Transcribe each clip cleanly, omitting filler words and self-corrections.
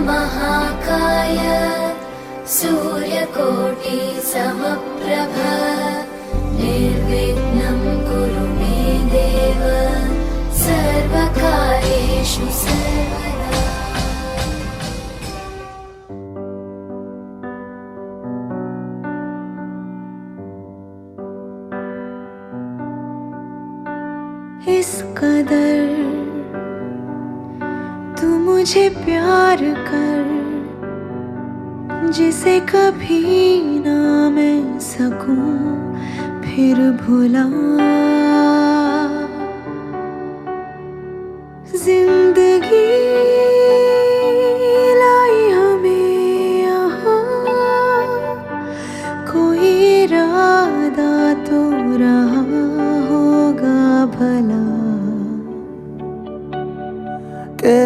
महाकाय सूर्यकोटि समप्रभ निर्विघ्नं कुरु मे देव सर्वकार्येषु सर्वदा। इस कदर तू मुझे प्यार कर जिसे कभी ना मैं सकूं फिर भुला। जिंदगी लाई हमें यहाँ कोई इरादा तो रहा होगा भला। के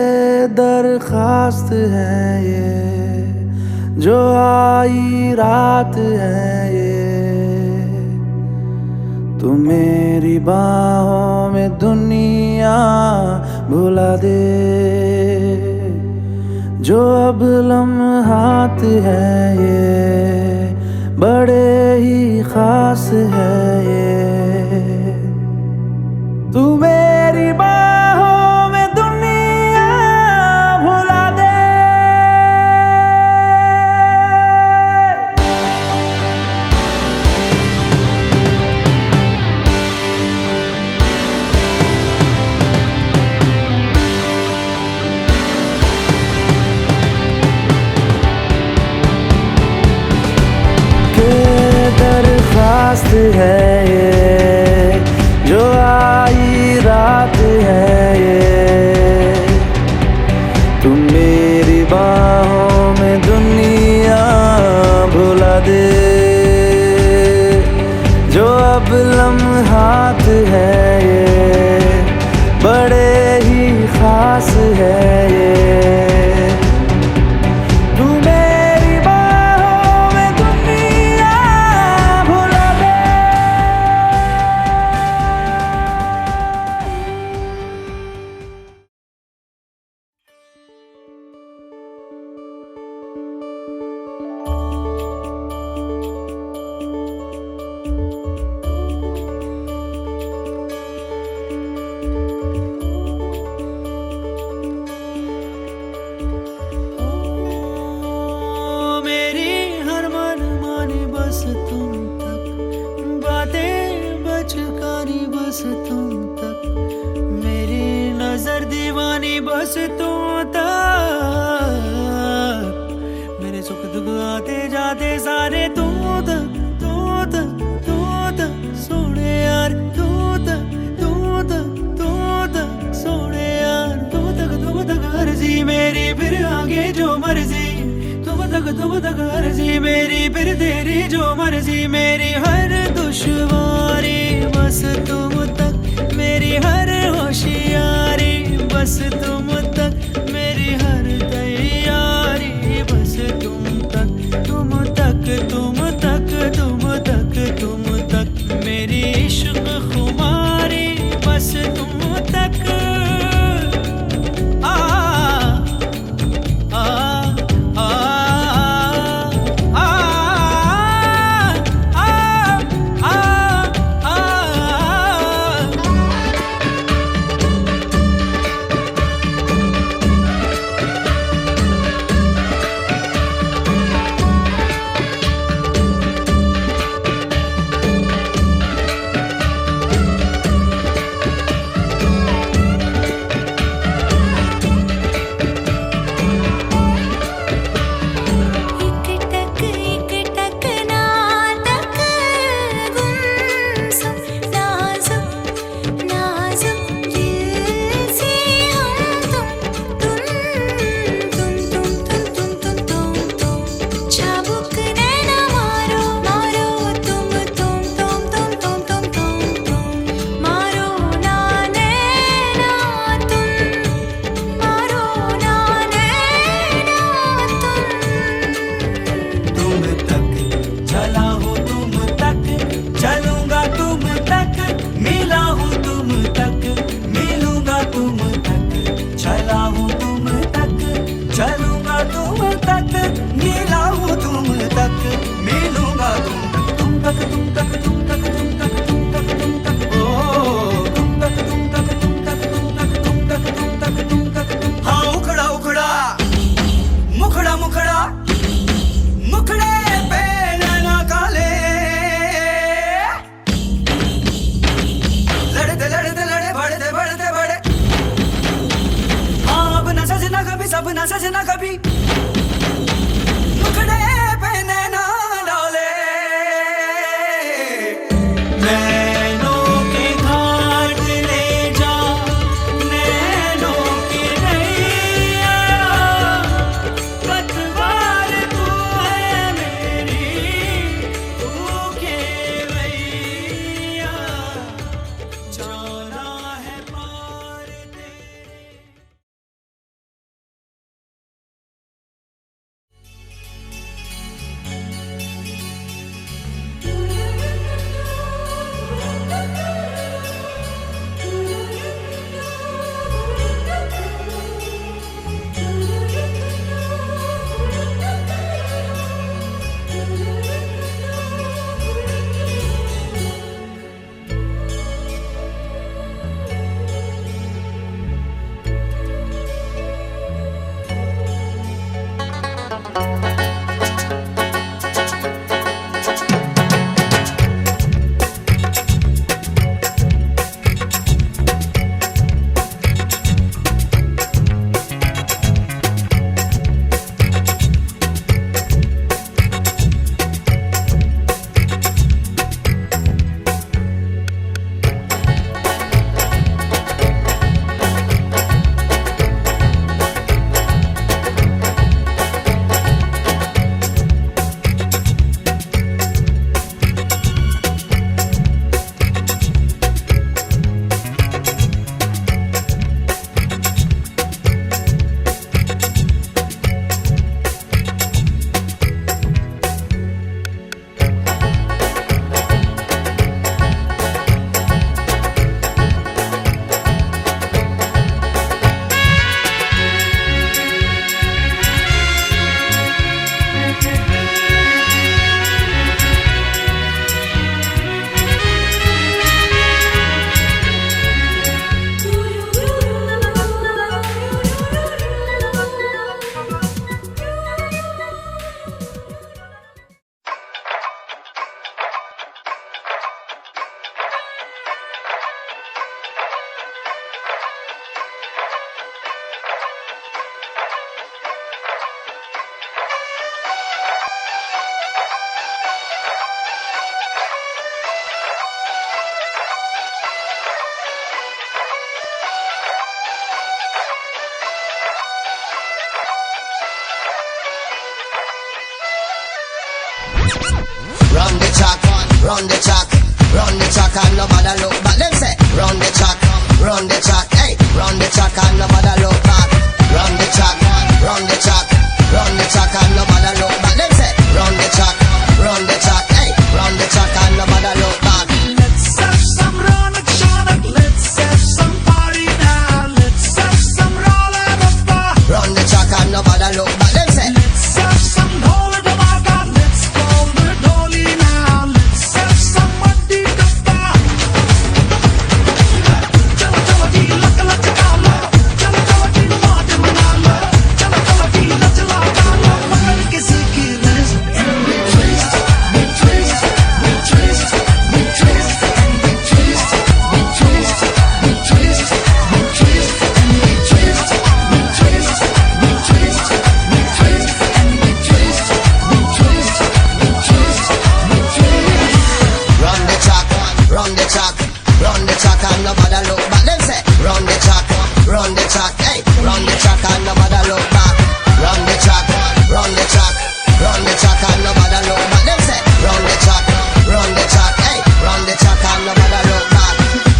दरखास्त है ये जो आई रात है ये, तू मेरी बाहों में दुनिया भुला दे। जो अब लम्हात है ये बड़े ही खास है ये, तू मेरी बाहों में दुनिया भुला दे। दरखास्त है ये जो आई रात है ये, तुम मेरी बाहों में दुनिया भुला दे। जो अब लम्हात है ये बड़े ही खास है ये, बस तुम तक मेरी नजर दीवानी बस तुम तक, मेरे सुख दुख आते जाते सारे तू तक तू तक तू तक सोने यार, तू तक तू तक तू तक सोने यार, तुम तक अर्जी मेरी फिर आगे जो मर्जी, तुम तक अर्जी मेरी फिर तेरी जो मर्जी। मेरी हर दुश्वारी बस तुम तक, मेरी हर होशियारी बस तुम तक, मेरी हर तैयारी बस तुम तक, तुम तक तुम तक तुम तक तुम तक, मेरी इश्क खुमारी बस तुम तक। सपना सजना कभी मुखड़े पे नैना डाले नैनों के घाट ले जा नैनों की नैया पतवार तू है मेरी तू केवैया जाना है पार तेरे Run the track and nobody look back. Them say, run the track, hey, run the track and nobody look back. Run the track and nobody look back. Them say, run the track, hey, run the track and nobody look back. Let's have some Ronak Shanak, let's have some party now. Let's have some roll and rappa. Run the track and nobody look back. Them say, Let's have some dhol dhamaka. Let's call the dholi now. Let's have some muddy kappa. Chalo chalo ji lak lak kaalo. Chalo chalo ji maat manaalo. Chalo chalo ji lach lak kaalo. Magar kisi ki rest and we twist, we twist, we twist, we twist and we twist, we twist, we twist, we twist and we twist, we twist, we twist, we twist and we twist, we twist, we twist, we twist. run the track and nobody look back. Them say, run the track, hey, run the track and nobody look back. Run the track and nobody look back. Them say, run the track, hey, run the track and nobody look back.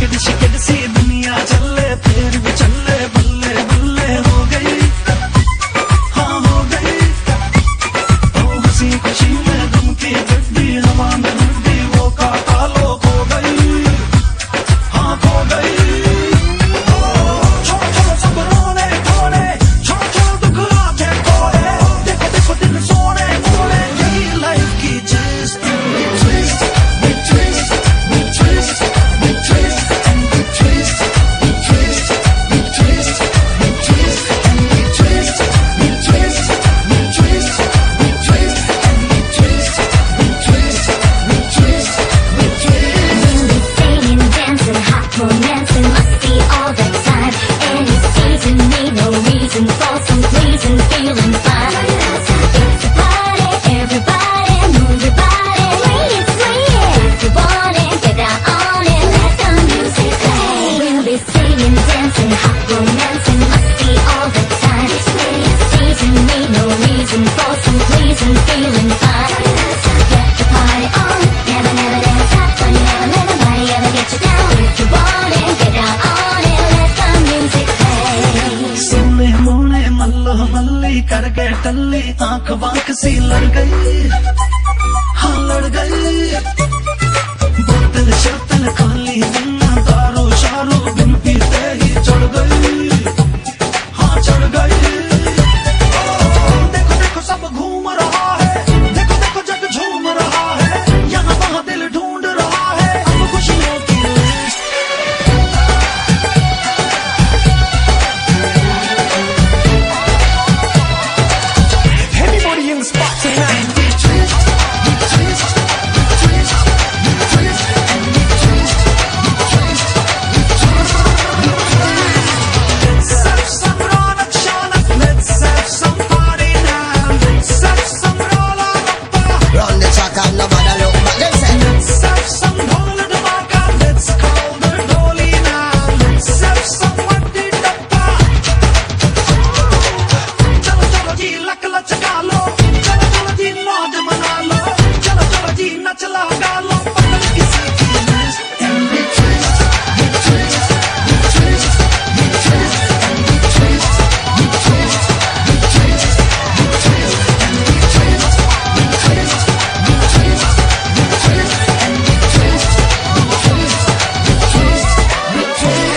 Ticket शिकट सी दुनिया चले फिर भी चले बल्ले बल्ले हो गई हाँ हो गई ओ हंसी खुशी में गम की गड्डी हवा में उड़ती वो काटा लो खो गई हाँ खो गई छोड़ो छोड़ो सब रोने धोने छोड़ो मल्लो मल्ली करके टल्ली आंख वांख सी लड़ गई, हाँ लड़ गई। बोतल शर्तन खाली वन्ना दारू शारू बिन पीते ही चढ़ गई, हाँ चढ़ गई। देखो देखो सब घूम रहा है, देखो देखो जग झूम रहा है, यहाँ वहाँ दिल ढूंढ रहा है अब खुशियों की list. Everybody in the spot tonight. Run the track and nobody look back. Them say Let's have some Dhola Dhamaka. Let's call the Dholi now. Let's have some Vatti Dappa. चलो चलो जी लक लचका लो, चलो चलो जी मौज मना लो, चलो चलो जी नच लगा लो, पकड़ किसी की list. And we twist, we twist, we twist, we twist, and we twist, we twist, we twist, we twist, and we twist, we twist, we twist, we twist, and we twist, we twist, we twist, we twist.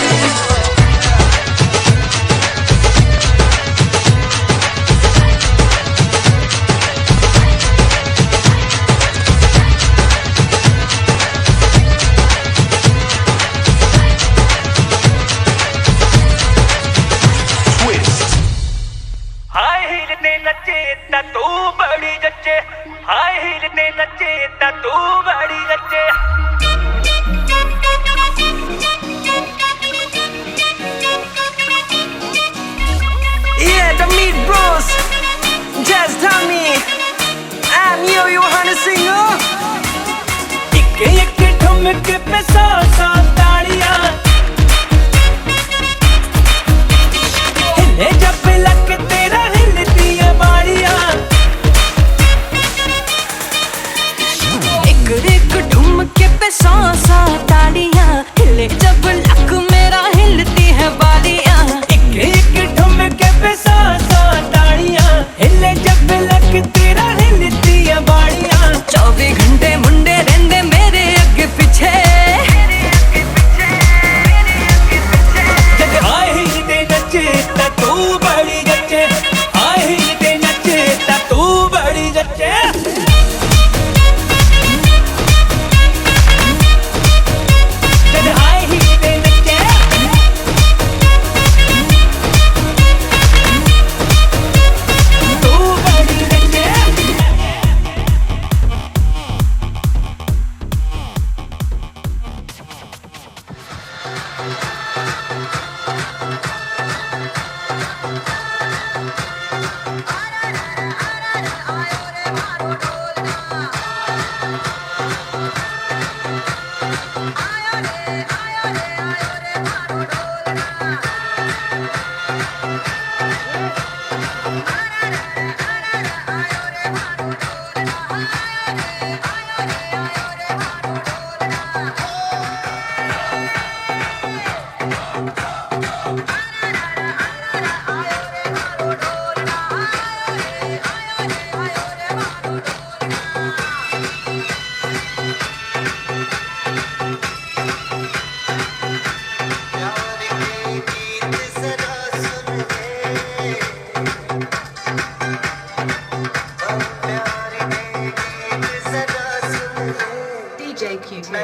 हाय हील ने नचे ता तू बड़ी जच्चे, हाय हील ने नचे ता तू बड़ी जच्चे। Yeah, the Meat Bros, Jazz Tommy, and you wanna sing, oh? इक्के इक्के ठुमके पे सौ सौ ताड़ियां, हिले जब लक तेरा हिलती है बाड़ियां। एक एक ढुमके पे सौ सौ तालियां, हिले जब लक मेरा हिलती है बालियां। इक्के इक्के ठुमके पे सौ सौ ताड़ियां, हिले जब लक तेरा हिलती है बाड़ियां। 24 घंटे मुंडे रहंदे मेरे अगे पीछे, जग हाय हील ने नचे ता तू बड़ी जच्चे, हाय हील ने नचे ता तू बड़ी जच्चे। जग हाय हील ने नचे, तू बड़ी जच्चे। DJ QT.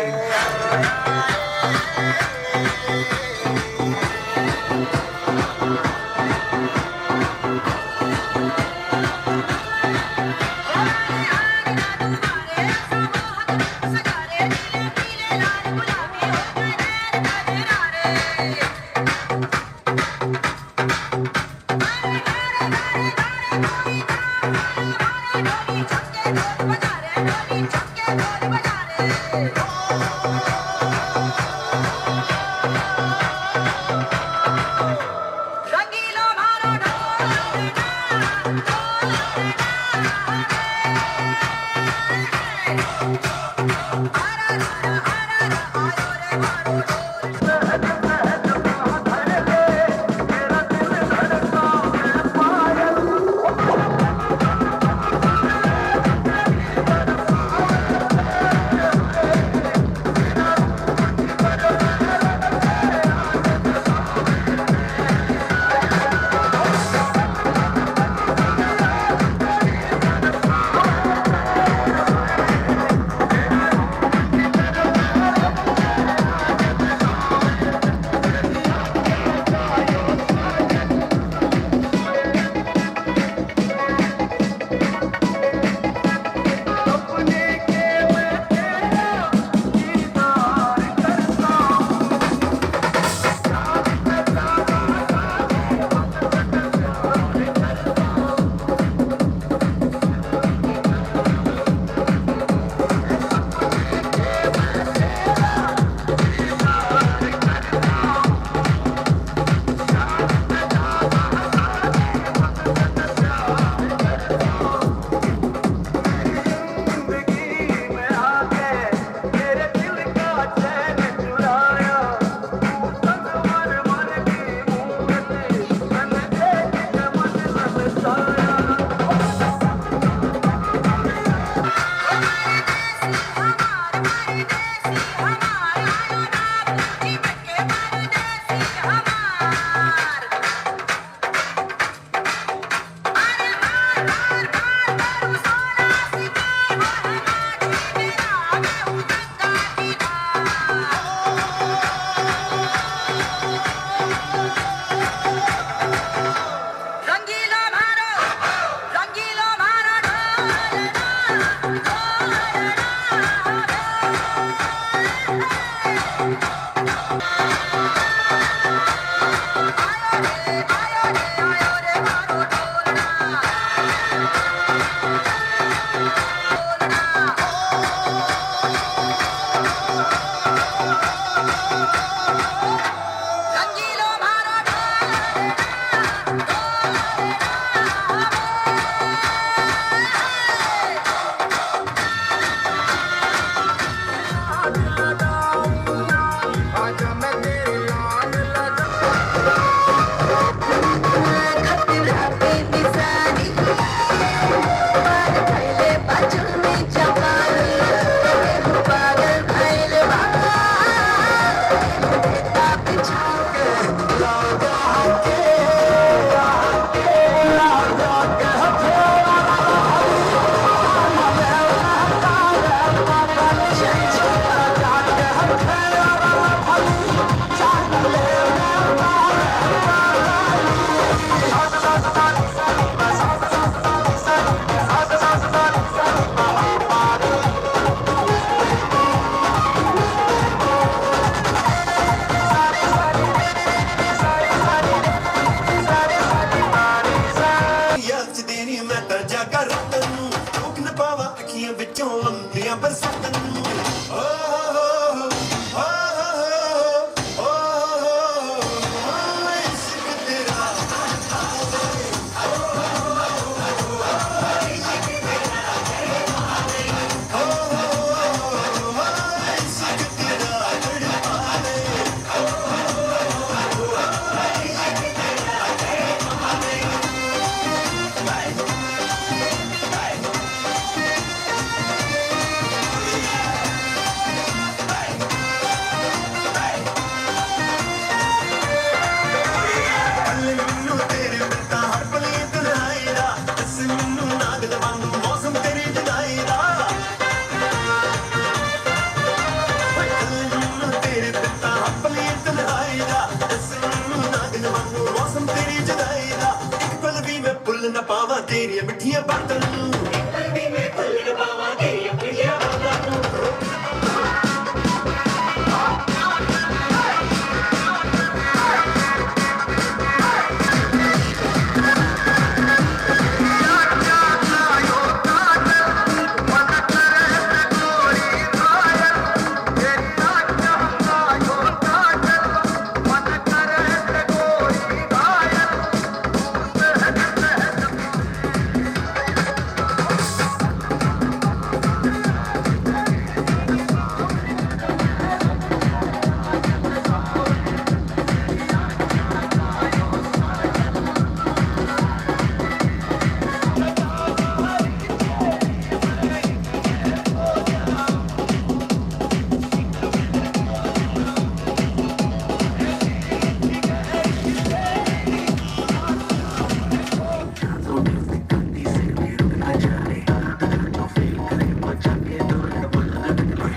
रंगीलो मारो ढोल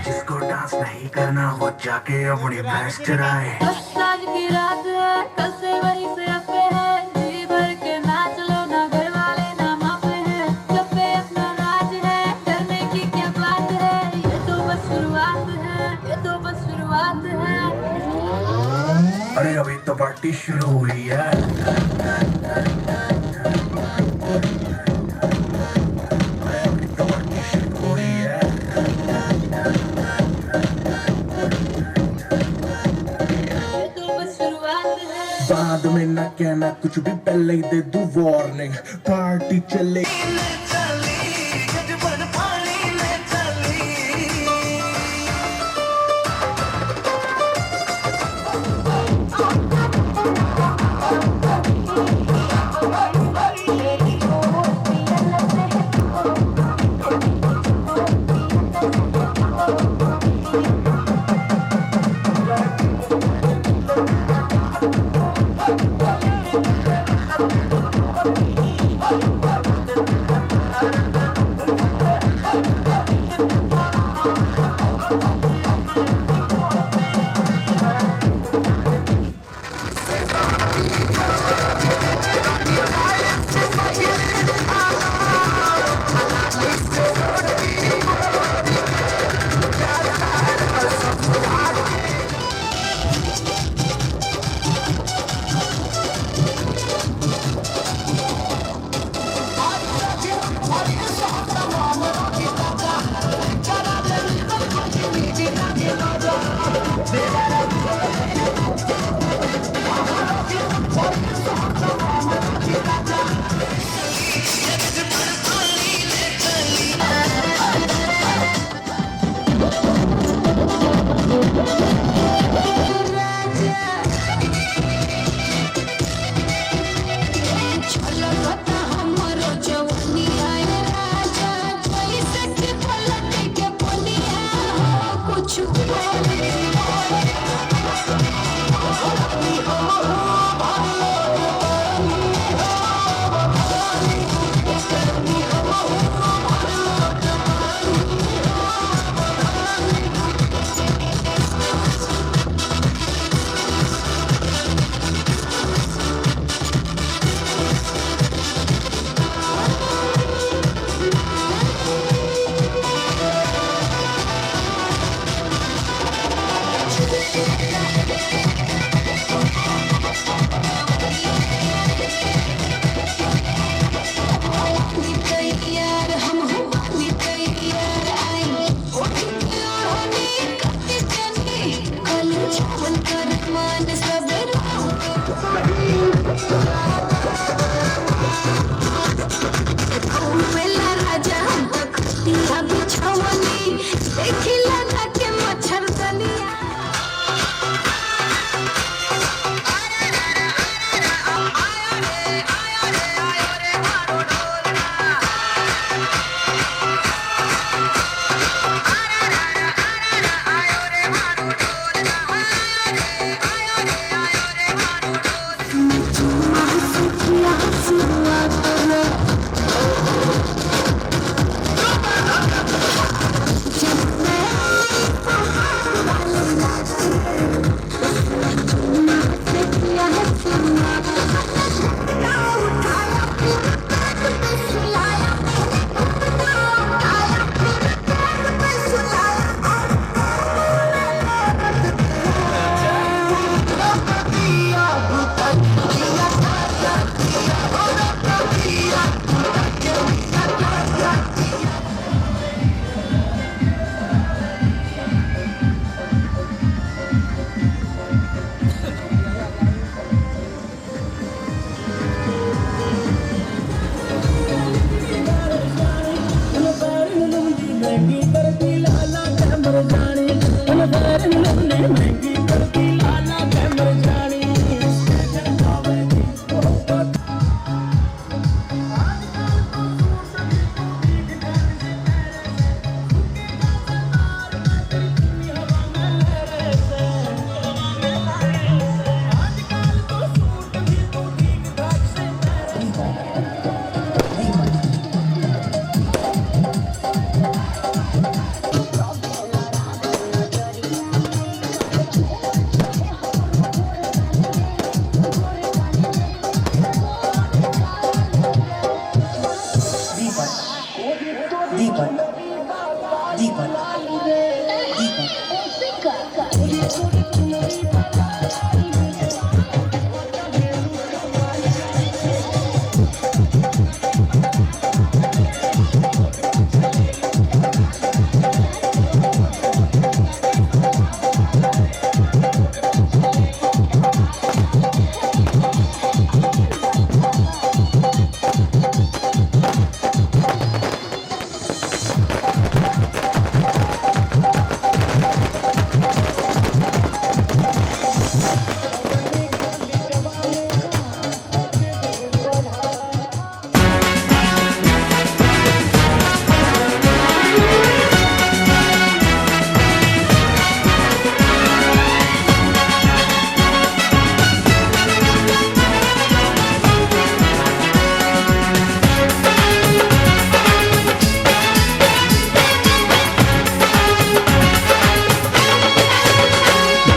जिसको डांस नहीं करना वो जाके अपनी भैंस चराए। बस आज की रात है, कल से वही से अपे है, जी भर के नाच लो ना घर वाले ना मापे हैं, सब पे अपना राज है, डरने की क्या बात है, ये तो बस शुरुआत है, ये तो बस शुरुआत है। अरे अभी तो पार्टी शुरू हुई है। ये तो बस शुरुआत है। बाद में ना कहना कुछ भी, पहले ही दे दूं वार्निंग, पार्टी चले।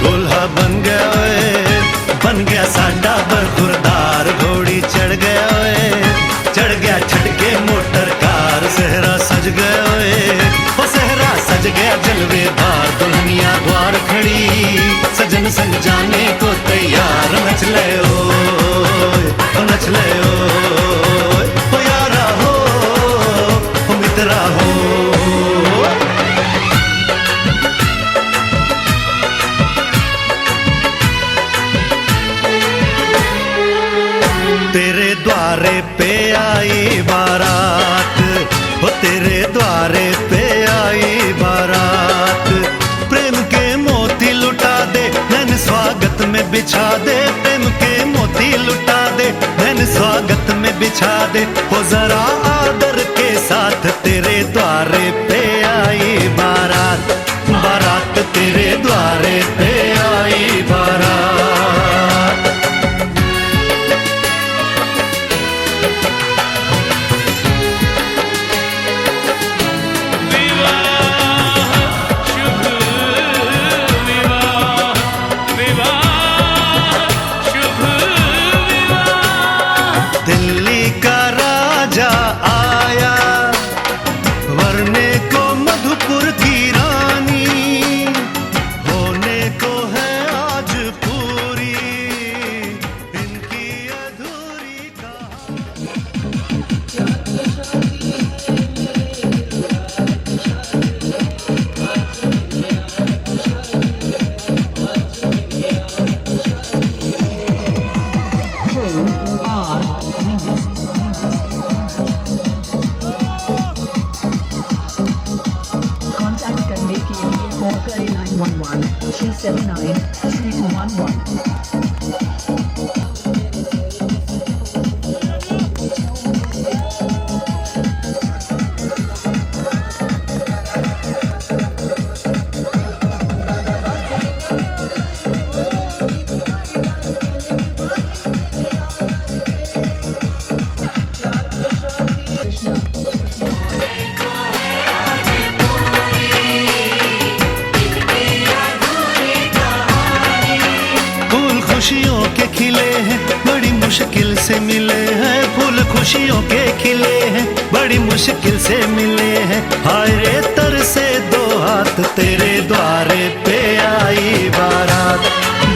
दूल्हा बन गया ओए, बन गया साडा बरखुरदार, घोड़ी चढ़ गया ओए, चढ़ गया छटके मोटर कार, सहरा सज गया ओए, ओ सहरा सज गया जलवे बार, दुल्हनिया द्वार खड़ी, सजन संग जाने को तैयार, नच ले ओए, ओ नच ले ओए, ओ यारा हो, ओ मित्रा हो। तेरे द्वारे पे आई बारात, हो तेरे द्वारे पे आई बारात, प्रेम के मोती लुटा दे नैन स्वागत में बिछा दे, प्रेम के मोती लुटा दे नैन स्वागत में बिछा दे, हो जरा आदर के साथ तेरे द्वारे पे आई बारात, बारात तेरे द्वारे पे आई बारात। दिल्ली का राजा आया, वरने को मधुपुर की रानी, होने को है आज पूरी इनकी अधूरी कहानी। Contact करने के लिए कॉल करें 911-679-3211। फूल खुशियों के खिले हैं, बड़ी मुश्किल से मिले हैं, फूल खुशियों के खिले हैं, बड़ी मुश्किल से मिले हैं, हाय रे तर से दो हाथ तेरे द्वारे पे आई बारात,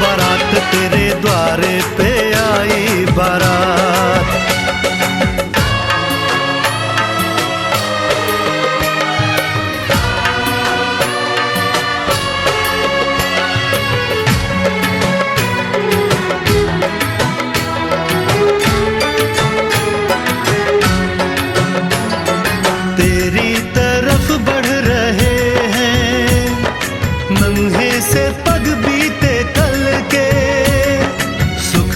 बारात तेरे द्वारे पे आई बारात। तेरी तरफ बढ़ रहे हैं नन्हे से पग बीते कल के, सुख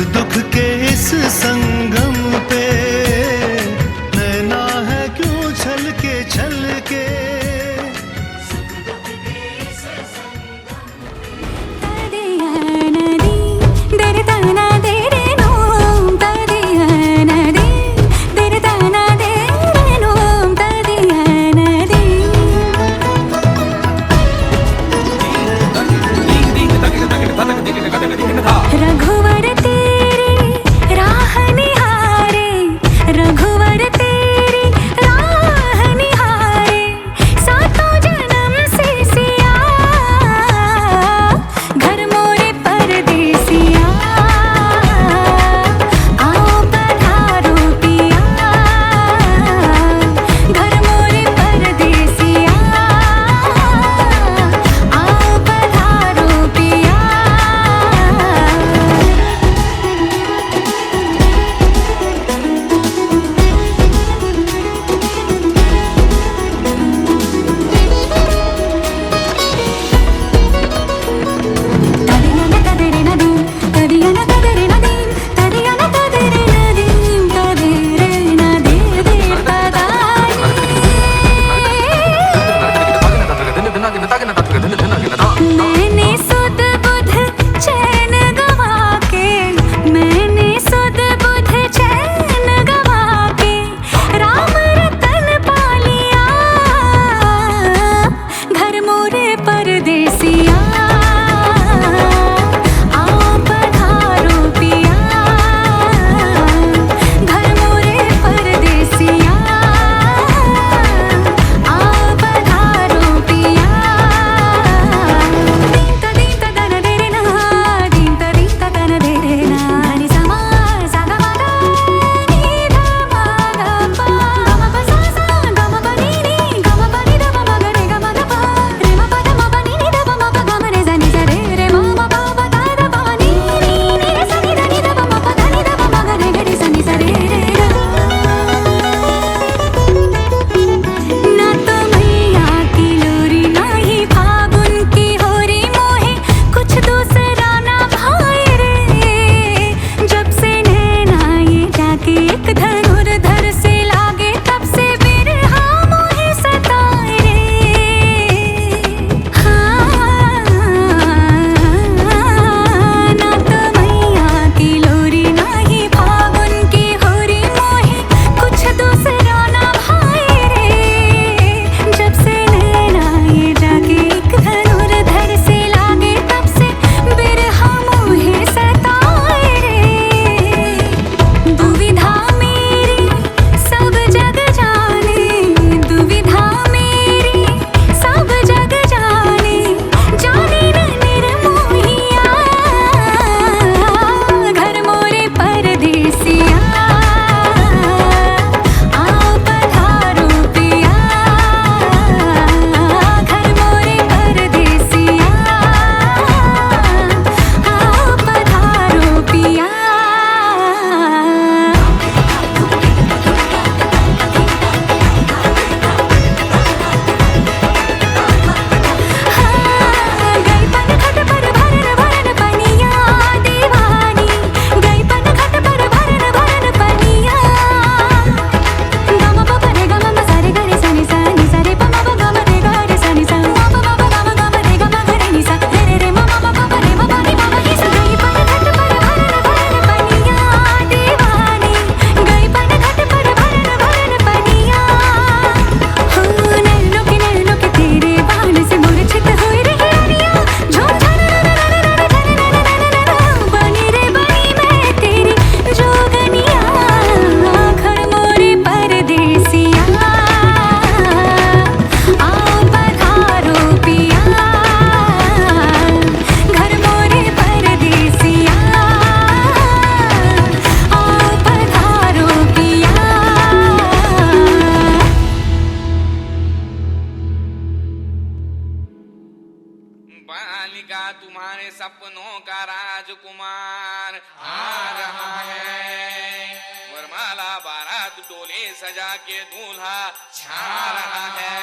राजकुमार आ रहा है। वरमाला बारात डोले सजा के दूल्हा छा रहा है।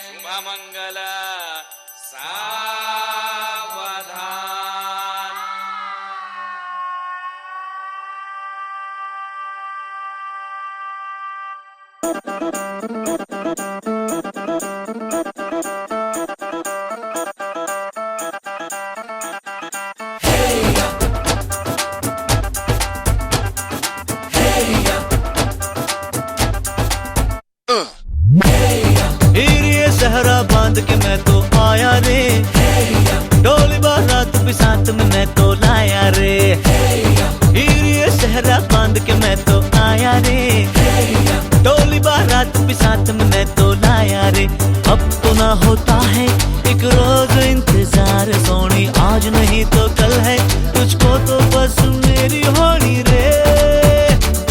शुभ मंगल सावधान। ये सहरा बांध के मैं तो आया रे, डोली बारात भी साथ में मैं तो लाया रे। ये सहरा बांध के मैं तो आया रे, डोली बारात भी साथ में मैं तो लाया रे। अब तो ना होता है एक रोज इंतजार सोनी, आज नहीं तो कल है तुझको तो बस मेरी होनी रे।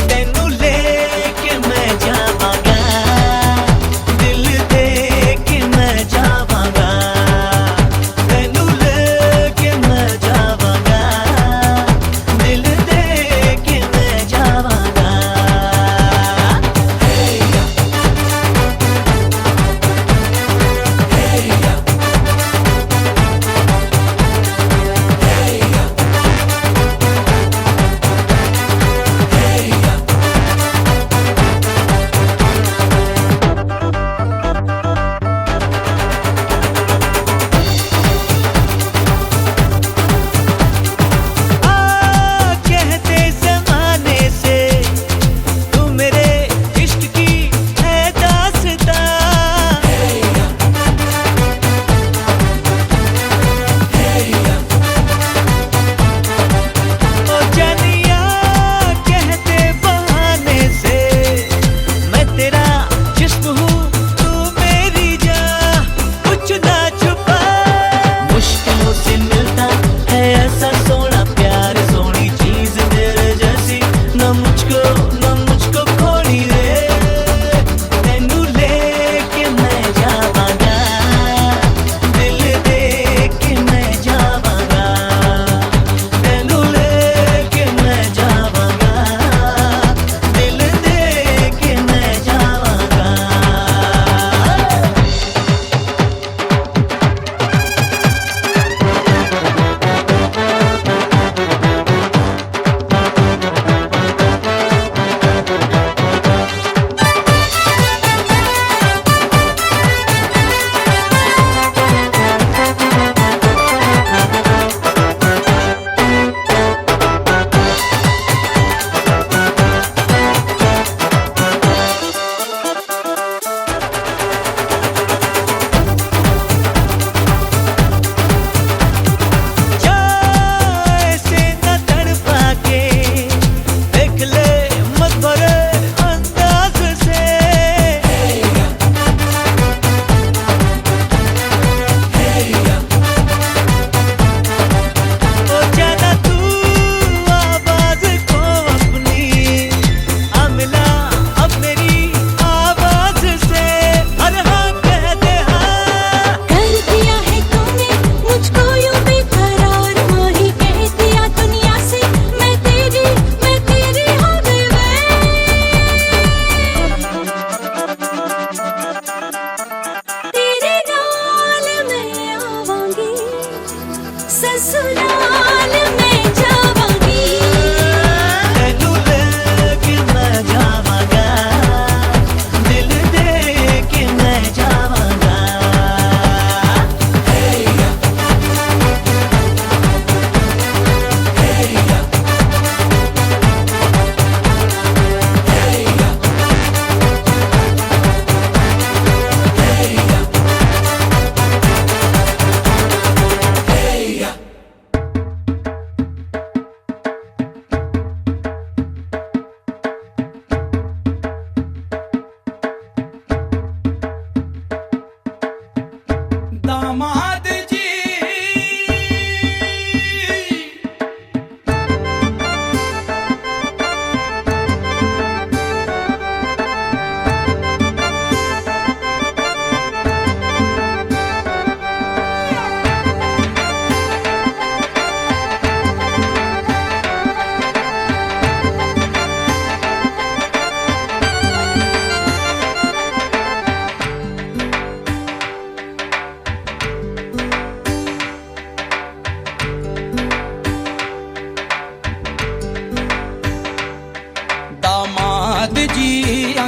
तेनू लेके मैं जावांगा, दिल दे के मैं जावांगा, तेनू लेके मैं जावांगा।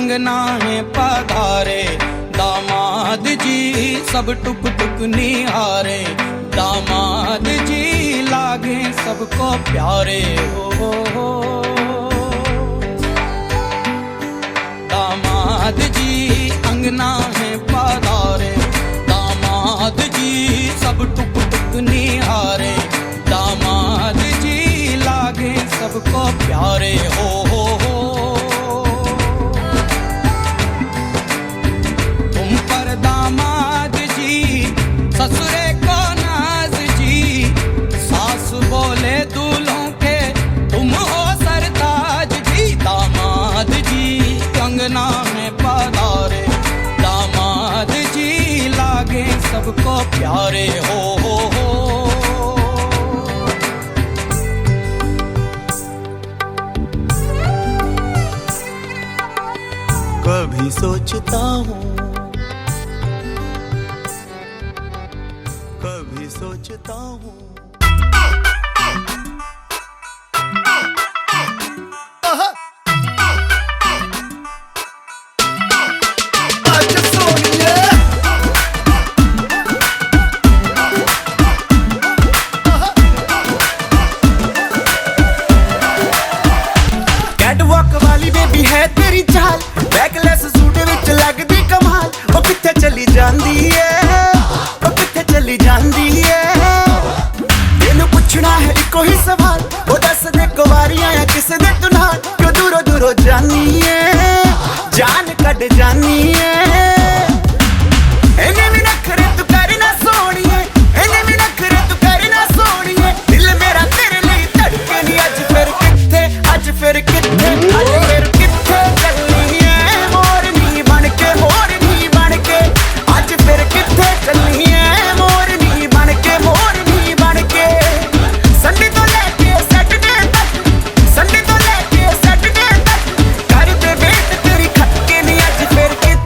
अंगना है पधारे, दामाद जी सब टुक टुक निहारे, दामाद जी लागे सबको प्यारे हो। दामाद जी अंगना है पधारे, दामाद जी सब टुक टुक निहारे, दामाद जी लागे सबको प्यारे हो। तुम पर दामाद जी ससुरे को नाज जी, सास बोले दूल्हों के तुम हो सरताज जी, दामाद जी अंगना में पधारे, दामाद जी लागे सबको प्यारे हो। कभी सोचता हूँ, कभी सोचता हूँ, कैटवॉक वाली बेबी है तेरी चाल, बैकलेस सूट विच लगदी कमाल, ओ किथे चली जांदी है, ओ किथे चली जांदी है। तेनू पुछना है इको ही सवाल, ओ दस दे कुवारियां या किस दे तू नाल, क्यों दूरों दूरों जानी है, जान कट जानी है। इन्हें भी नखरे तू करना सोनिए, इन्हें भी नखरे तू करना सोनिए, दिल मेरा तेरे लिए धड़के नहीं। अज फिर किथे, अज फिर किथे, अज फिर किथे चलनी है मोरनी बनके, मोरनी बनके, अज फिर किथे चलनी है मोरनी बनके, मोरनी बनके। संडे तो लेके सैटरडे तक, संडे तो लेके सैटरडे तक, कर दे वेट तेरी खटके नहीं। अज फिर किथे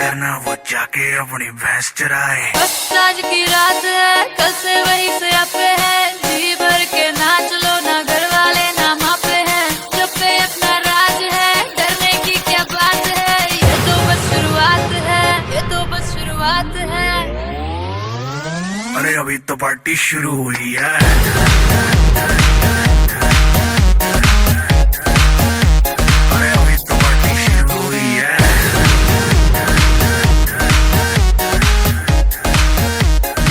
करना वो जाके अपनी भैंस चराए। बस आज की रात है, कल से वही से आपे है, जी भर के नाच लो, ना घर वाले ना मापे हैं, जब पे अपना राज है, डरने की क्या बात है, ये तो बस शुरुआत है, ये तो बस शुरुआत है। अरे अभी तो पार्टी शुरू हुई है। अरे अभी तो पार्टी शुरू हुई है।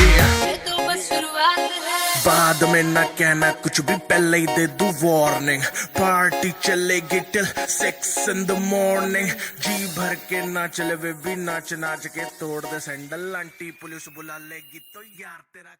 ये तो बस शुरुआत है। बाद में ना कहना कुछ भी, पहले ही दे दूं वार्निंग। पार्टी चलेगी टिल 6 in the morning। जी भर के ना चले वे भी नाच नाच के तोड़ दे सैंडल। आंटी पुलिस बुला लेगी तो यार तेरा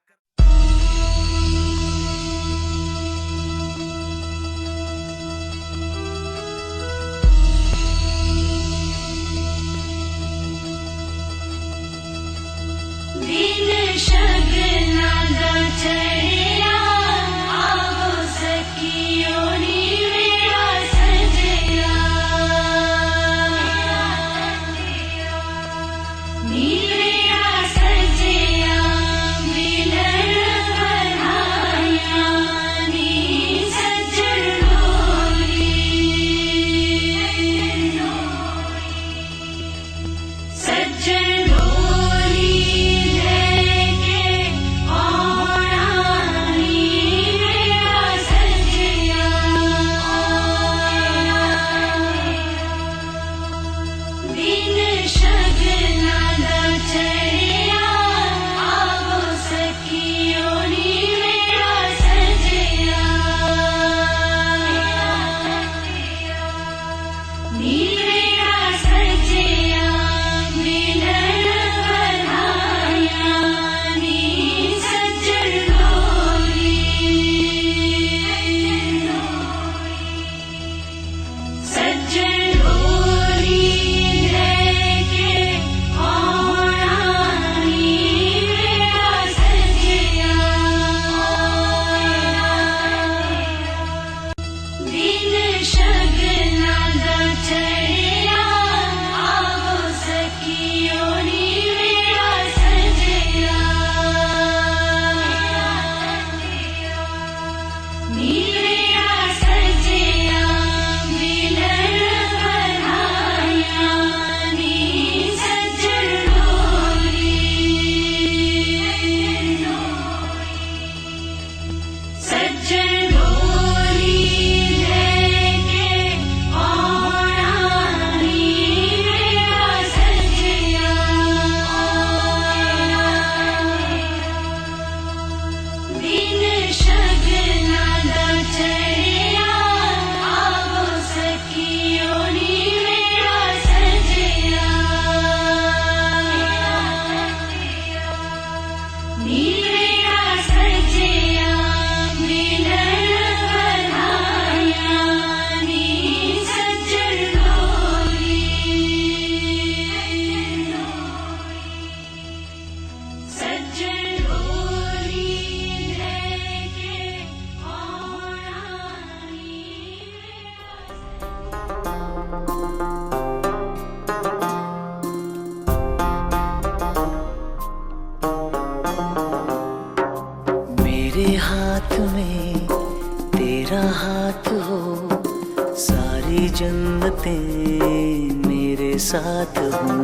जन्नतें मेरे साथ हो,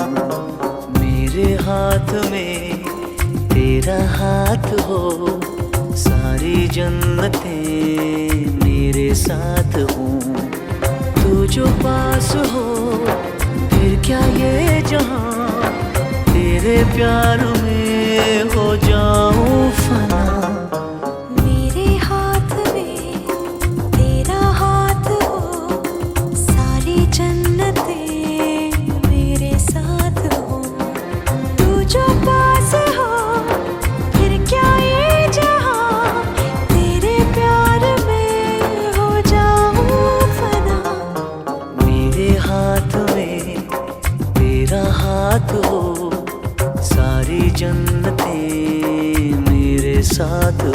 मेरे हाथ में तेरा हाथ हो, सारी जन्नतें मेरे साथ हो। तू जो पास हो फिर क्या ये जहां, तेरे प्यार में हो जाऊं फना। सारी जन्नतें मेरे साथ हो।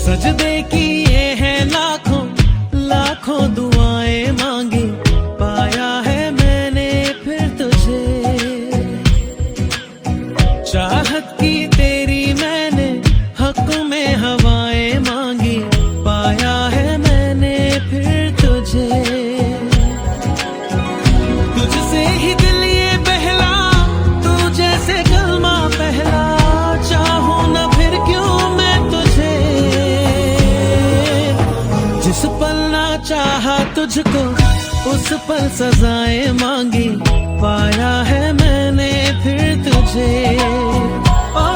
सजदे किए हैं लाखों लाखों दुआएं मांगी, पाया है मैंने फिर तुझे। चाहत की तेरी मैंने हक में हवाएं मांगी, पाया है मैंने फिर तुझे। तुझसे ही दिल ये बहला, तू जैसे कलमा पहला, चाहूं ना फिर क्यों मैं तुझे। जिस पल ना चाहा तुझको उस पल सजाएं मांगी, पाया है मैंने फिर तुझे। ओ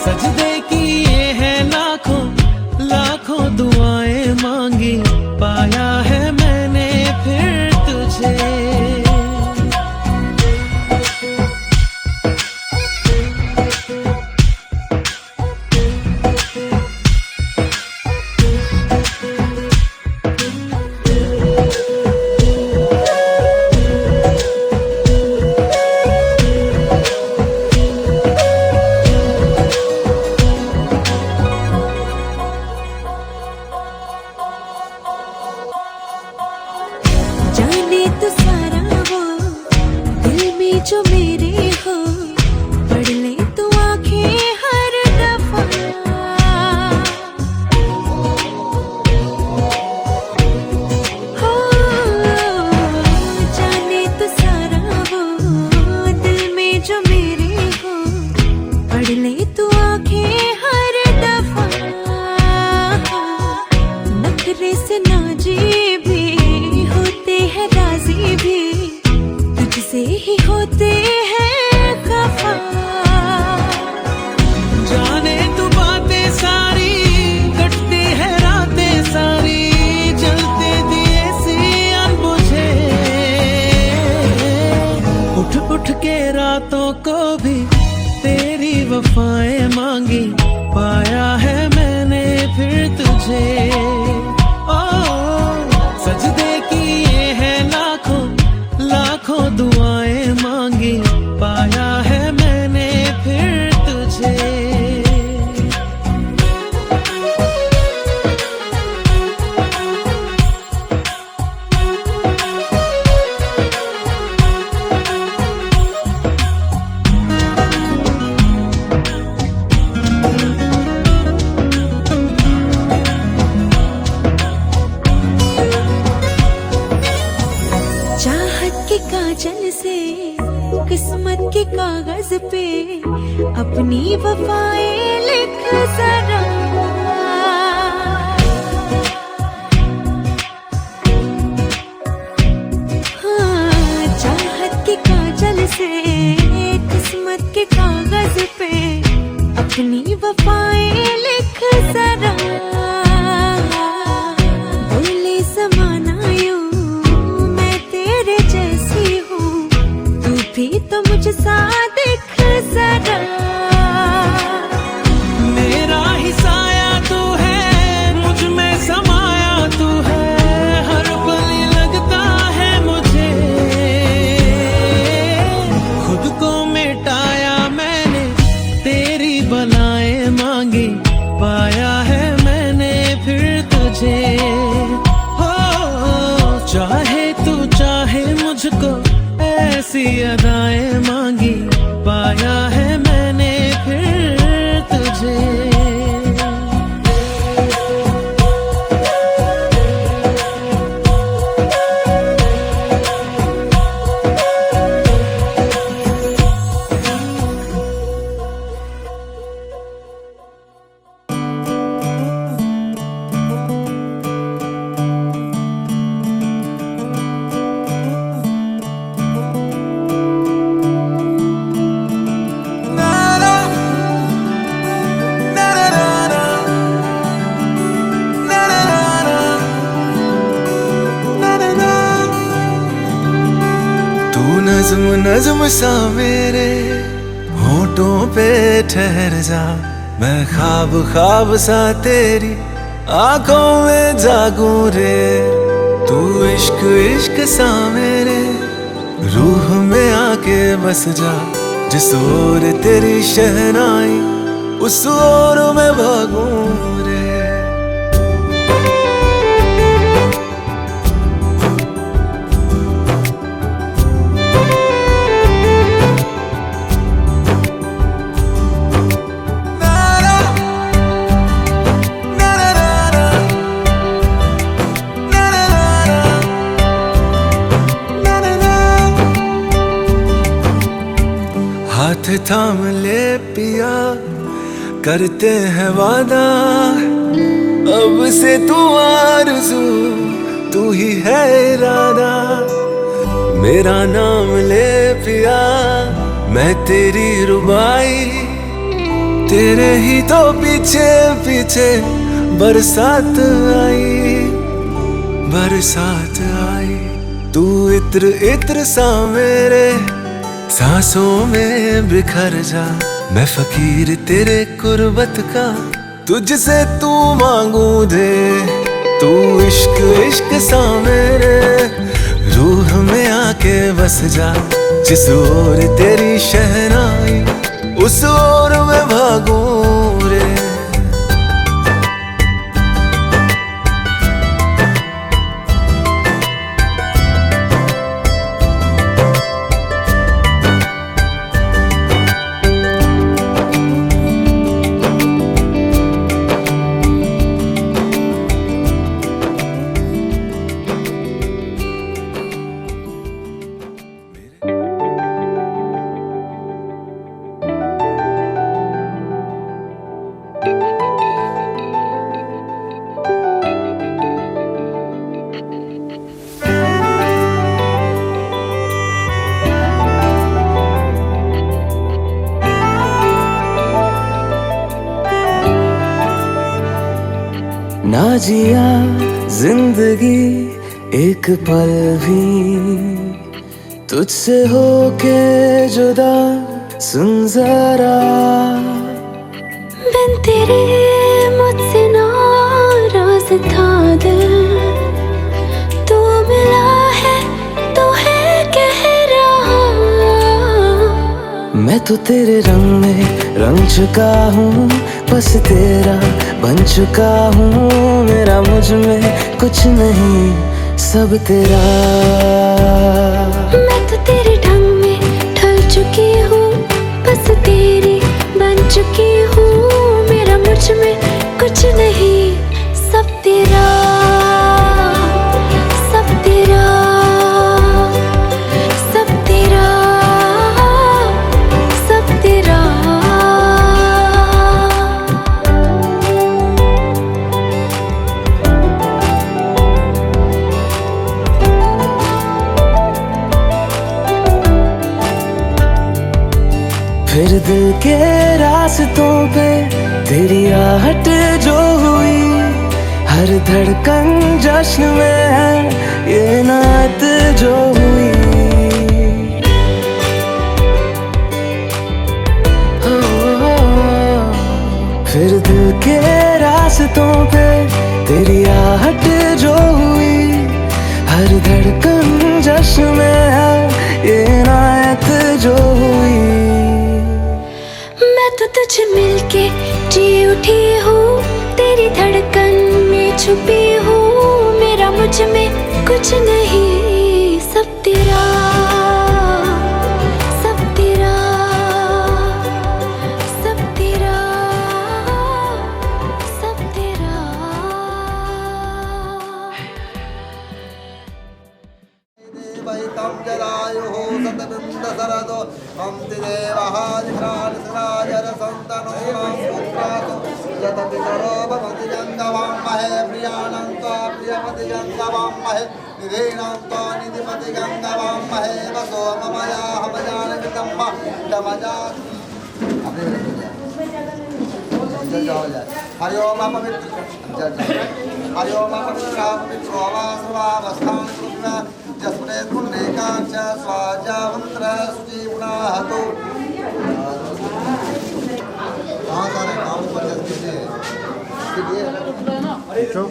सजदे किए हैं लाखों लाखों दुआएं मांगी, पाया है मैंने फिर तुझे। जाने तो सारा वो दिल में जो मेरे हो, पढ़ ले तो आंखें हर दफा। हो जाने तो सारा वो दिल में जो मेरे हो, पढ़ ले तो आंखें हर दफा। नखरे से नाजी भी होते हैं, राजी भी तुझसे ही होते हैं खफा। जाने तू बातें सारी, कटती है रातें सारी, जलते दिए सी अनबुझे। उठ उठ के रातों को भी तेरी वफाएं मांगी, पाया है मैंने फिर तुझे। ओ सजदे किए हैं लाखों लाखों दुआएं मांगी, पाया है मैंने फिर तुझे। चाहत के काजल से किस्मत के कागज पे अपनी वफाएं लिख जरा। हाँ, चाहत के काजल से किस्मत के कागज पे अपनी वफाएं लिख जरा। बोले समाना यूं मैं तेरे जैसी हूँ, तू भी तो मुझसा दिख जरा। मेरा ही साया तू है, मुझ में समाया तू है, हर पल लगता है मुझे। खुद को मिटाया मैंने, तेरी बलाएं मांगी, पाया है मैंने फिर तुझे। हो चाहे तू चाहे मुझको, ऐसी अदाएं मांगी, पाया है मैंने फिर तुझे। तू नज्म नज्म सा मेरे होठों पे ठहर जा, मैं ख्वाब ख्वाब सा तेरी आंखों में जागूं रे। तू इश्क इश्क सा मेरे रूह में आके बस जा, जिस ओर तेरी शहनाई उस ओर मैं भागूं रे। हाथ थाम ले पिया, करते हैं वादा, अब से तू आरज़ू तू ही है इरादा। मेरा नाम ले पिया, मैं तेरी रुबाई, तेरे ही तो पीछे पीछे बरसात आई, बरसात आई। तू इत्र इत्र सा मेरे सांसों में बिखर जा, मैं फकीर तेरे कुर्बत का, तुझसे तू मांगू दे। तू इश्क इश्क सा मेरे रूह में आके बस जा, जिस ओर तेरी शहनाई उस ओर मैं भागूं रे। ना जिया जिंदगी एक पल भी तुझसे होके जुदा, सुन जरा बिन तेरे मुझसे नाराज था दिल, तू मिला है तो है कह रहा। मैं तो तेरे रंग में रंग चुका हूँ, बस तेरा बन चुका हूँ। मेरा मुझ में कुछ नहीं, सब तेरा। मैं तो तेरे ढंग में ढल चुकी हूँ, बस तेरी बन चुकी हूँ। मेरा मुझ में कुछ नहीं, सब तेरा, सब तेरा, सब तेरा, सब तेरा। फिर दिल के रास्तों पे तेरी आहट जो हुई, हर धड़कन जश्न में है ये नात जो हुई। फिर दिल के रास्तों पे तेरी आहट जो हुई, हर धड़कन जश्न में है ये नात जो हुई। मैं तो तुझे मिलके जी उठी हूँ, तेरी धड़कन में छुपी हूँ। मेरा मुझ में कुछ नहीं, सब तेरा, सब तेरा, सब तेरा, सब तेरा। वैतं जरायुः सतबिम्बशरदो हन्ति देवः जिघ्राणसराजरसन्तनो मां पुत्रातु यतपितरो भवति गङ्गवामहे प्रियाणन्तो प्रियपतिगङ्गवामहे निधीनान्तो निधिपतिगङ्गवामहे वसो ममया हमजानकृतं दमजा। हरि ओम पवित्र हरि ओम पवित्र पवित्रो वा सर्वावस्थान जस्मने पुण्यकांच स्वाजावंत्र सुजीवनाहतो कहाँ सारे काम पर जल्दी से इसके लिए तुम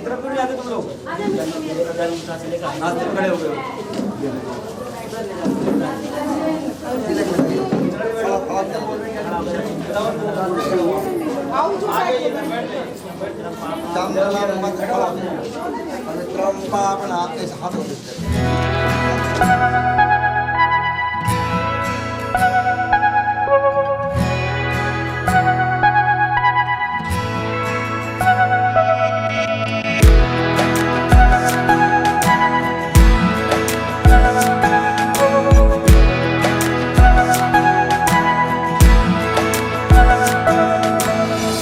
लोग खड़े हो गए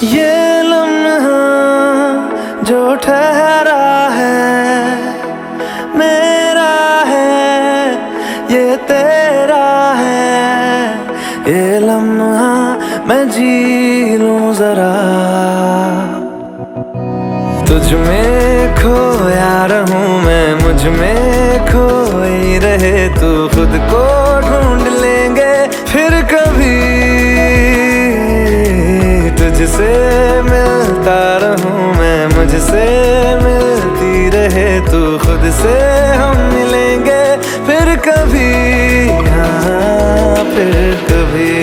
ये लम्हा जो ठहरा है मेरा है, ये तेरा है। ये लम्हा मैं जी लूं जरा, तुझ में खोया रहूं मैं, मुझ में खोई रहे तू। खुद को ढूंढ लेंगे फिर कभी, तुझसे मिलता रहूं मैं, मुझसे मिलती रहे तू। खुद से हम मिलेंगे फिर कभी, हाँ फिर कभी।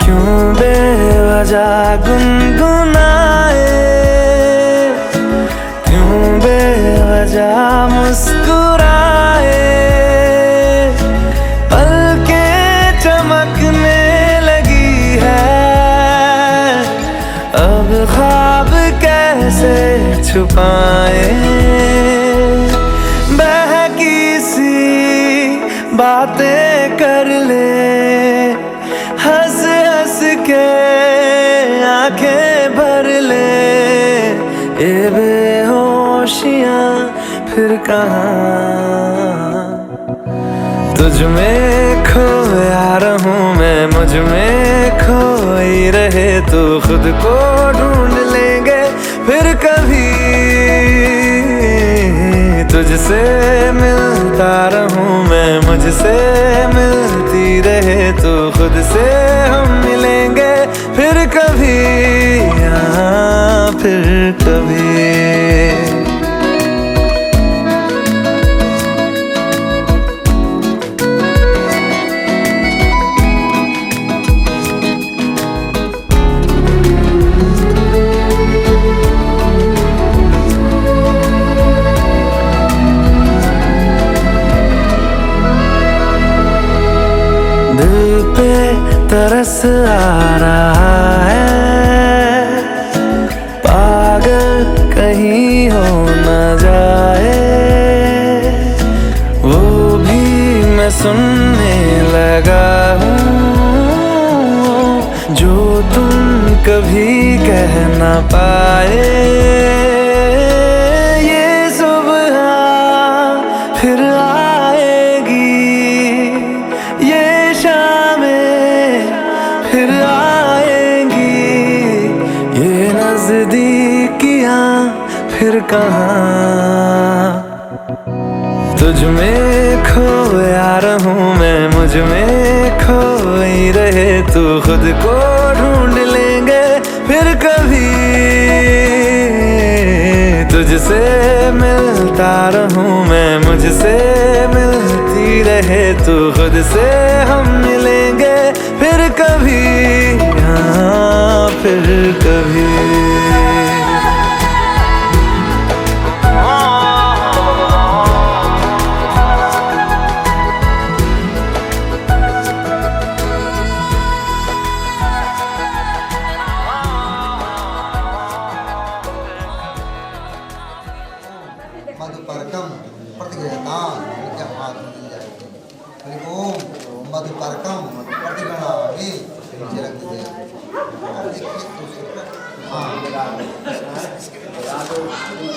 क्यों बेवजह गुनगुनाए, क्यों बेवजह मुस्कुराए। पलकें चमकने लगी है, अब ख्वाब कैसे छुपाए। बहकी सी बातें कर ले, हंस हंस के आंखें भर ले। ये बेहोशियां फिर कहाँ, तुझ में खोया रहूं मैं, मुझ में खोई रहे तू। खुद को ढूंढ लेंगे फिर कभी, तुझसे मिलता रहूं मैं, मुझसे मिलती रहे तू। खुद से हम मिलेंगे फिर कभी, हाँ फिर कभी। दिल पे तरस आ रहा है, पागल कहीं हो न जाए। वो भी मैं सुनने लगा हूँ, जो तुम कभी कह न पाए। ये सुबह फिर आएगी, ये फिर आएंगी। ये नजदीकियां फिर कहाँ, तुझ में खोया रहूं मैं, मुझ में खोई रहे तू। खुद को ढूंढ लेंगे फिर कभी, तुझसे मिलता रहूं मैं, मुझसे मिलती रहे तू। खुद से हम मिलेंगे फिर कभी, हाँ फिर कभी।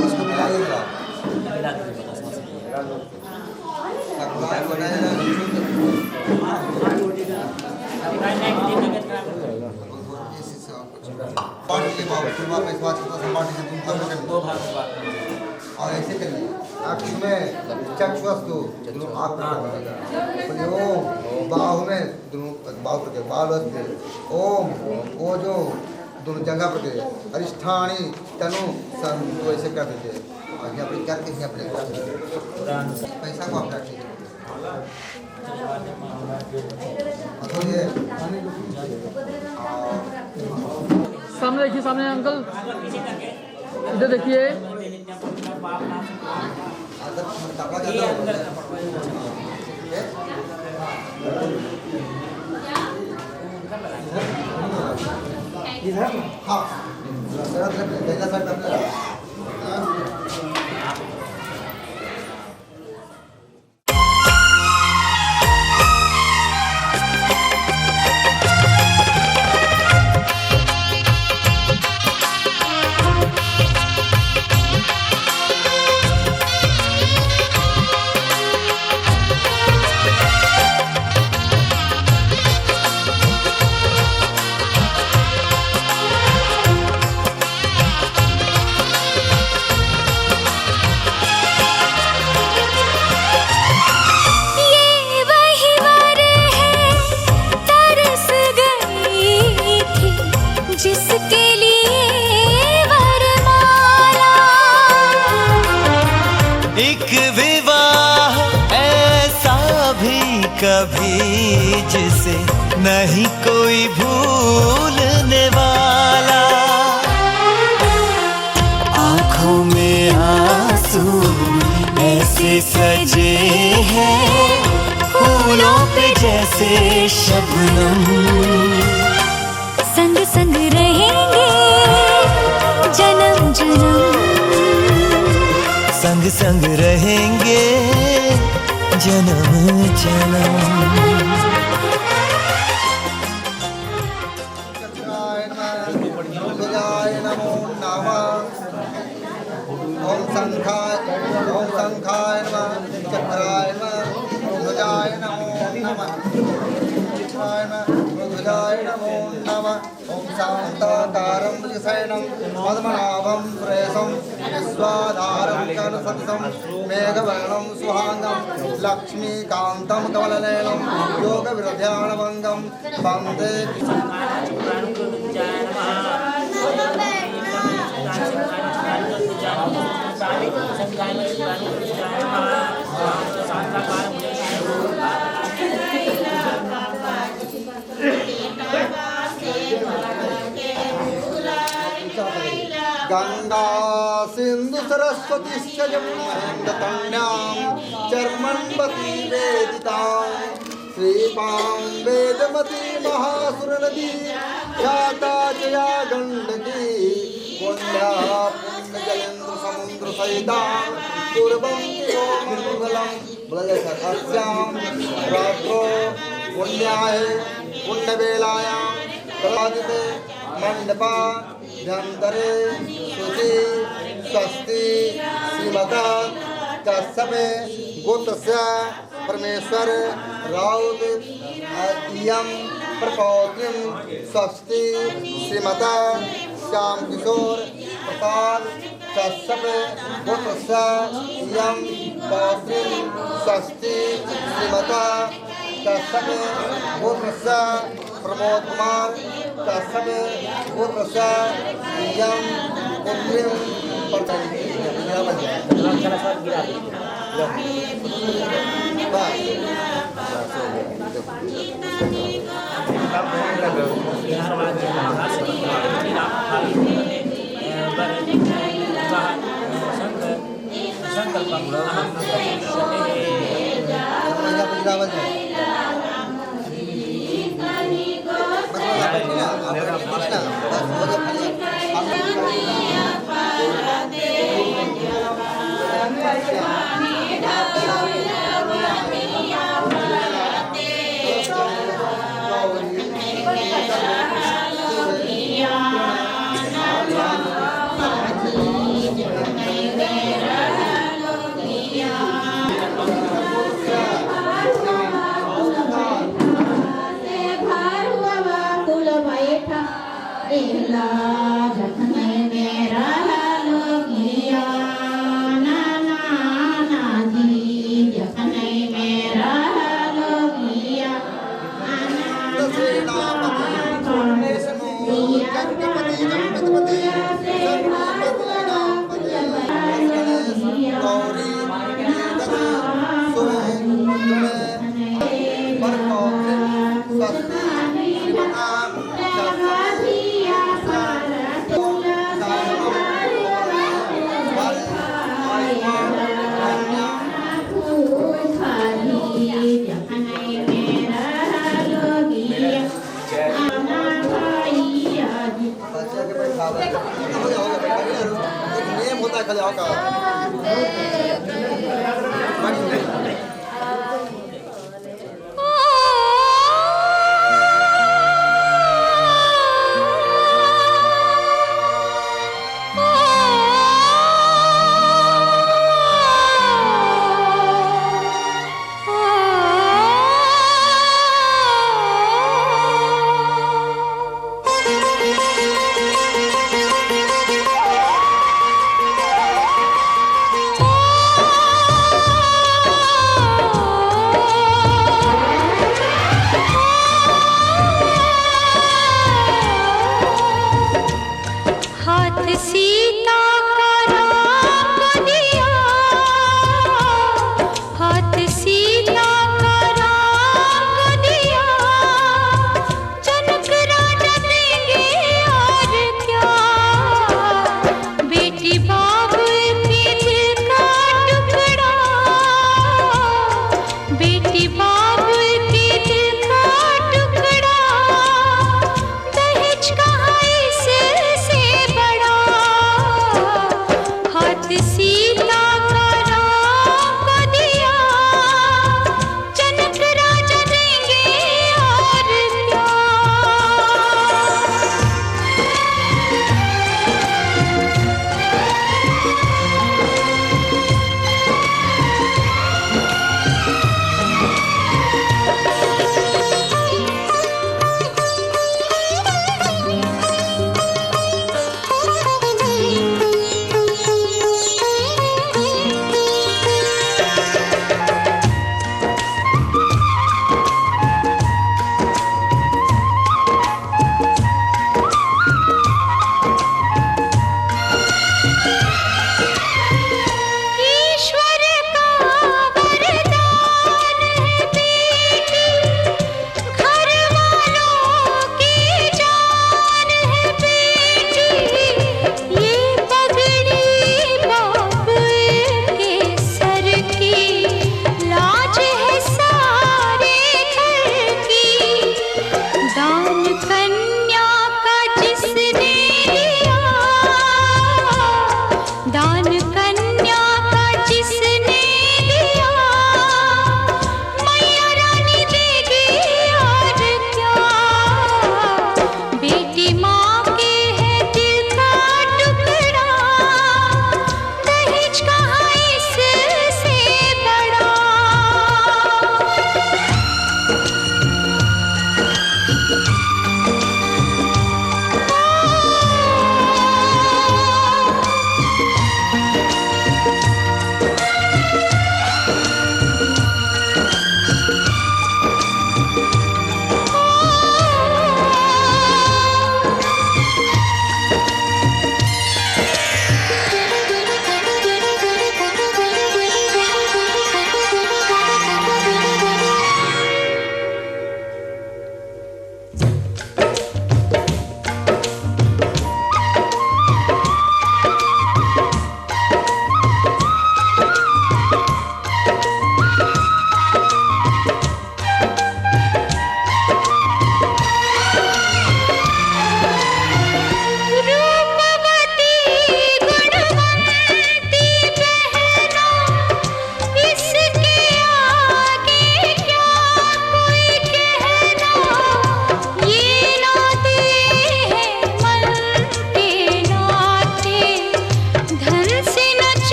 इसको मिलाइएगा। और ऐसे करिए आँख में चक्षुस्तु आँख ओम, बाहु में दोनों बाहु पर बाल ओम, वो जो दोनों जगह पर अरिष्ठानी तनु सन वैसे कर दीजिए। और यहाँ पर करके यहाँ पर पैसा को आप रखिए। सामने देखिए, सामने अंकल इधर देखिए। हाँ कभी जिसे नहीं कोई भूलने वाला, आंखों में आंसू ऐसे सजे हैं फूलों पे जैसे शबनम। संग संग रहेंगे जन्म जन्म, संग संग रहेंगे जन्म जन्म। नमो नमः। ओम शंखाय नमः, चक्राय नमः, ध्वजाय नमो नमः, ध्वजाय नमो नमः। ओम शांताकारं भुजशयनं पद्मनाभं सुरेशं विश्वाधारं गगनसदृशं मेघवर्णं सुहांगं लक्ष्मीकान्तं कमलनयनं योगविरध्यानभङ्गं वन्दे। गंगा सिंधु सरस्वती जमुनां चर्मण्वती वेदितां श्रीपां वेदमती महासुरनदी ख्याता जया गंडकी पुण्या पुण्यजलेन्द्र समुद्र सहितां कुर्वन्ति मंगलं। अस्यां रात्रौ पुण्याय पुण्यवेलायां प्रभादिते मंडपा ध्यंतरे शुचि स्वस्ति श्रीमता कश्यपे गोत्रस्य परमेश्वर राउत इयं प्रपौत्रीं स्वस्ति श्रीमता श्याम किशोर प्रसाद कश्यप गोत्रस्य इयं पौत्रीं स्वस्ति श्रीमता कश्यप गोत्रस्य प्रमोद कुमार कश्यप गोत्रस्य इयं पुत्रीं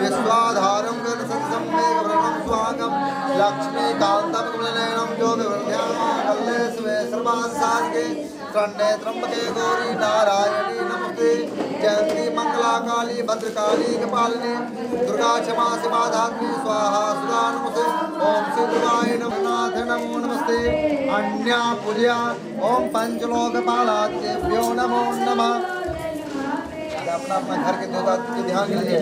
विश्वाधारं गणसंसं मेघवर्णं स्वागं लक्ष्मीकान्तं कमलनयनं योगवृद्ध्यामकल्ले स्वे सर्वासार्गे त्र्यम्बके त्र्यम्बके गौरी नारायणी नमस्ते जयंती मंगला काली भद्रकाली कपालिनी दुर्गा क्षमा शिवा धात्री स्वाहा सुधा नमस्ते ओम श्री दुर्गाय नमनाथ नमो नमस्ते अन्या पूज्या ओम पंचलोकपालाभ्यो नमो नमः। अपना अपना घर के देवता के ध्यान लीजिए।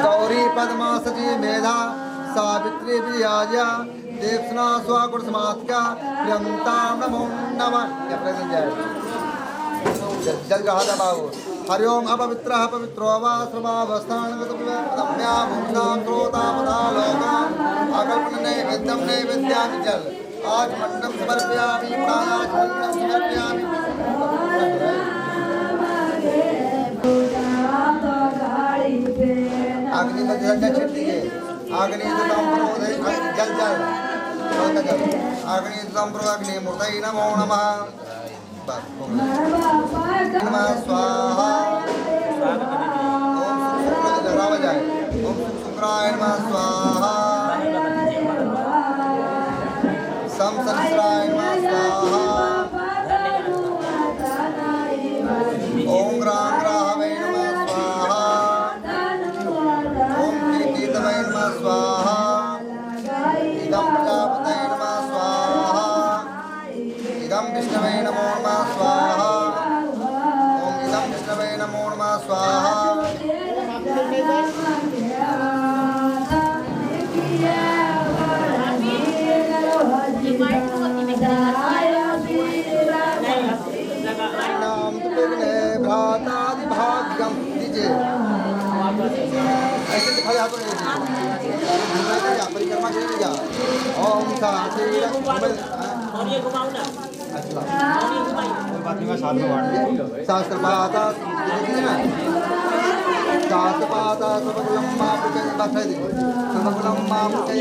गौरी पद्मा सती मेधा सावित्री विराजा देवसना स्वागुण समात्या प्रियंता नमो नमः। या प्रेजेंट जाए जल रहा था बाबू। हरिओम अपवित्रः पवित्रो वा सर्वावस्थानगतम्या भूम्नां श्रोतामदालोका अकल्पने विद्यं नैवेद्यामि जल आज मंडप समर्पयामि प्रायाश्वन्नं समर्पयामि। अग्नि में जल छिट दीजिए। अग्नि जल जल अग्नि अग्नि मूर्तये नमो नमः। नमः स्वाहा ओम शुक्राय जाए ओम शुक्राय नमः स्वाहा सम सहस्राय नमः स्वाहा ओम ग्राम ग्राहवे नमः स्वाहा ओम कीर्तनवे नमः स्वाहा इदं प्रजापतये नमः स्वाहा इदं विष्णवे नमो नमः स्वाहा ओम इदं विष्णवे नमो नमः स्वाहा। नाम तुमने भ्रातादि भाग्यम दीजिए। ऐसे दिखाया तो नहीं परिक्रमा के लिए जा ओम शांति शास्त्र पाता शास्त्र पाता सर्वकुलम मापुके बसाई दी सर्वकुलम मापुके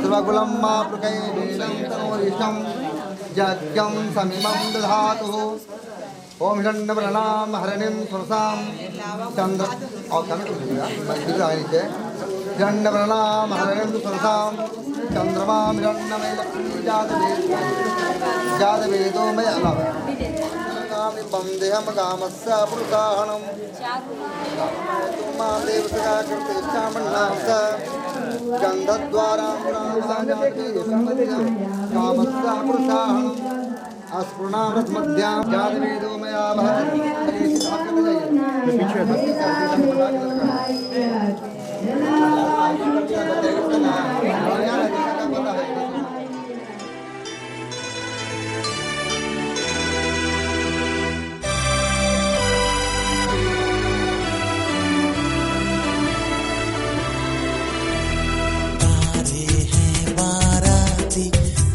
सर्वकुलम मापुके वेदं तनोरिषं यज्ञं समिमं दधातुः ओम हिरण्यवर्णां हरिणीं सुरसां चंद्र और कमेंट कीजिएगा नीचे हिरण्यवर्णां हरिणीं सुरसां चंद्रमा हिरण्यमय लक्ष्मी जातवेदो मय अलम वंदेहम कामस्य पुरुषाहणं तुमा देवता कृते चामन्नास गंधद्वारा कामस्य पुरुषाहणं अस्पुर्णामृत मध्याम जातवेदो मया भवति।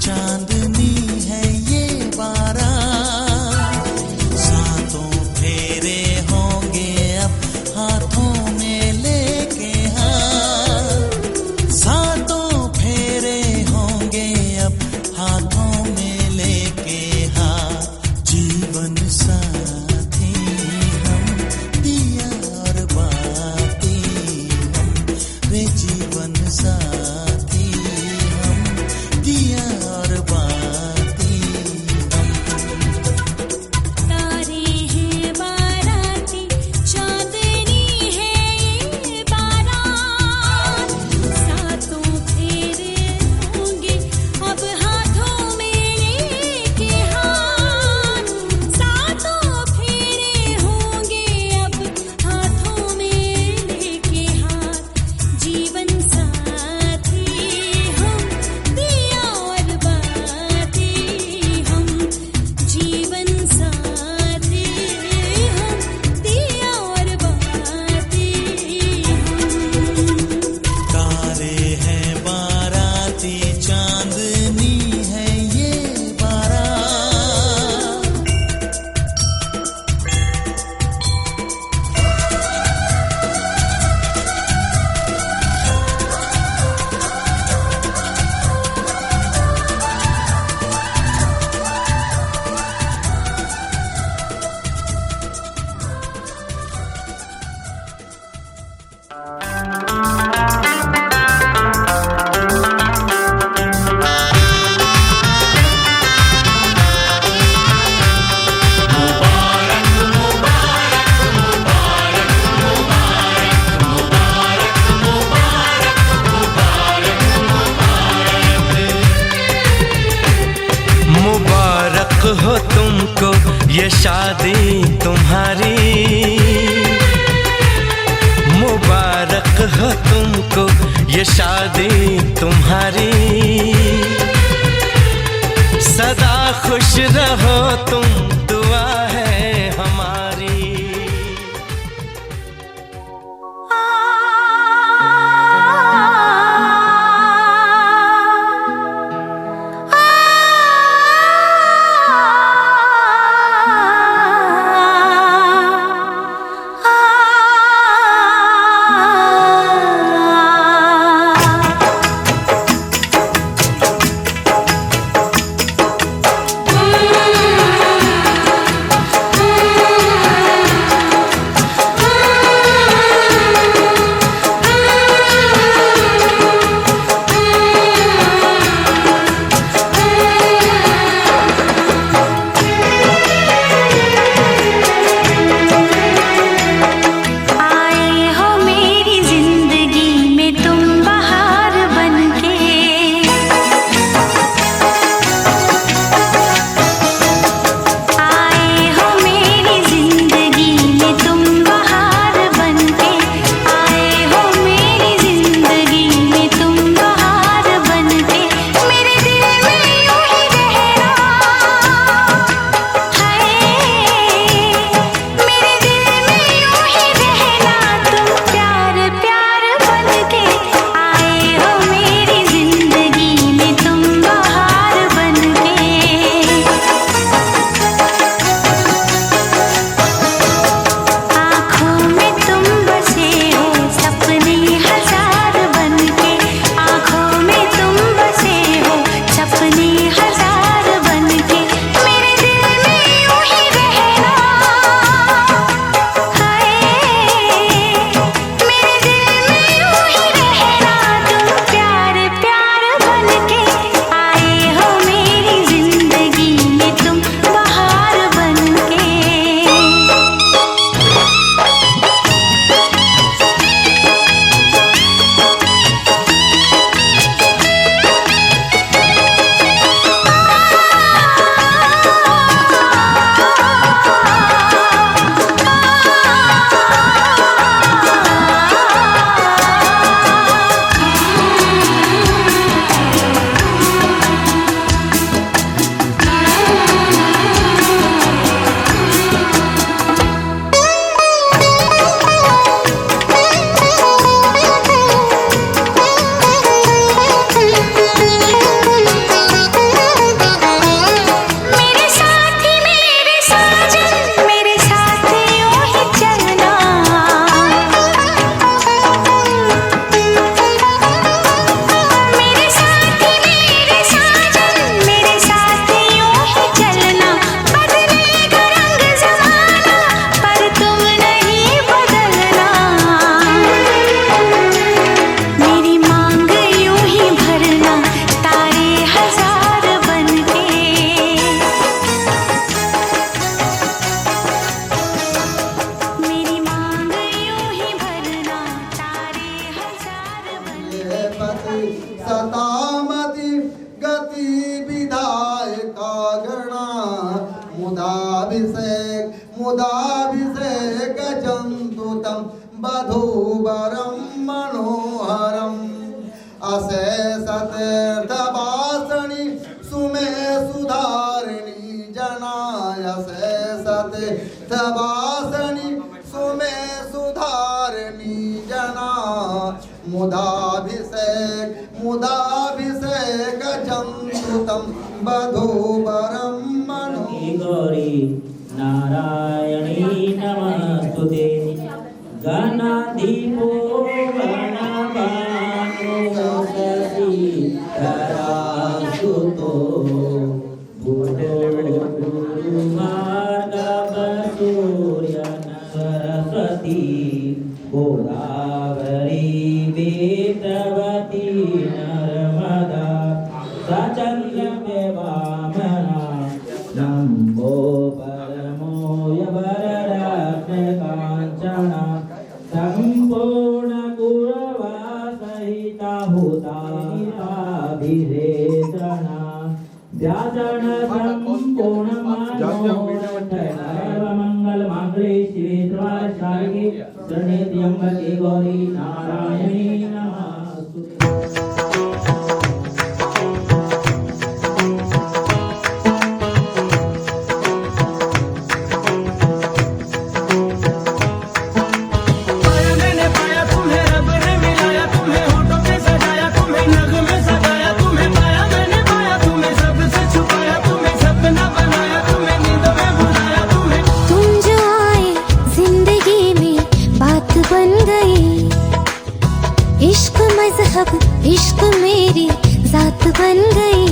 चांदनी है ये बारात सातों फेरे होंगे अब हाथों में लेके हाथ सातों फेरे हो तुमको ये शादी तुम्हारी, मुबारक हो तुमको ये शादी तुम्हारी, सदा खुश रहो तुम, दुआ है हमारी। सतामति गति विधायका गणा मुदाभिषेक जंतुतम वधूवरं मनोहरम् अशेषतीर्थवासिनी सुमे सुधारिणी जनाय अशेषतीर्थवासिनी सुमे सुधारिणी जना मुदाभिषेक जंतुतम वधूवरं गौरी नारायणी नमस्तुते गणाधिपो गणवानो शशिधरासुतो बुधो गुरुमार्गवसूर्यन सरस्वती गोदावरी वेदवती नर्मदा सचन्द्रमे वामना नमो परमो यवररत्नकाञ्चना सम्पूर्ण गुरवा सहिता हुताभिषेचना व्यासन सम्पूर्णं त्र्यंबके गौरी नारायणी नमोस्तुते। पाया मैंने पाया तुम्हें, रब ने मिलाया तुम्हें, होठों पे सजाया तुम्हें, नग में सजाया तुम्हें, पाया मैंने पाया तुम्हें, सबसे छुपाया तुम्हें, सपना बनाया तुम्हें, नींद में बुलाया तुम्हें। तुम जो आए जिंदगी में बात बन गई, इश्क मजहब इश्क मेरी जात बन गई।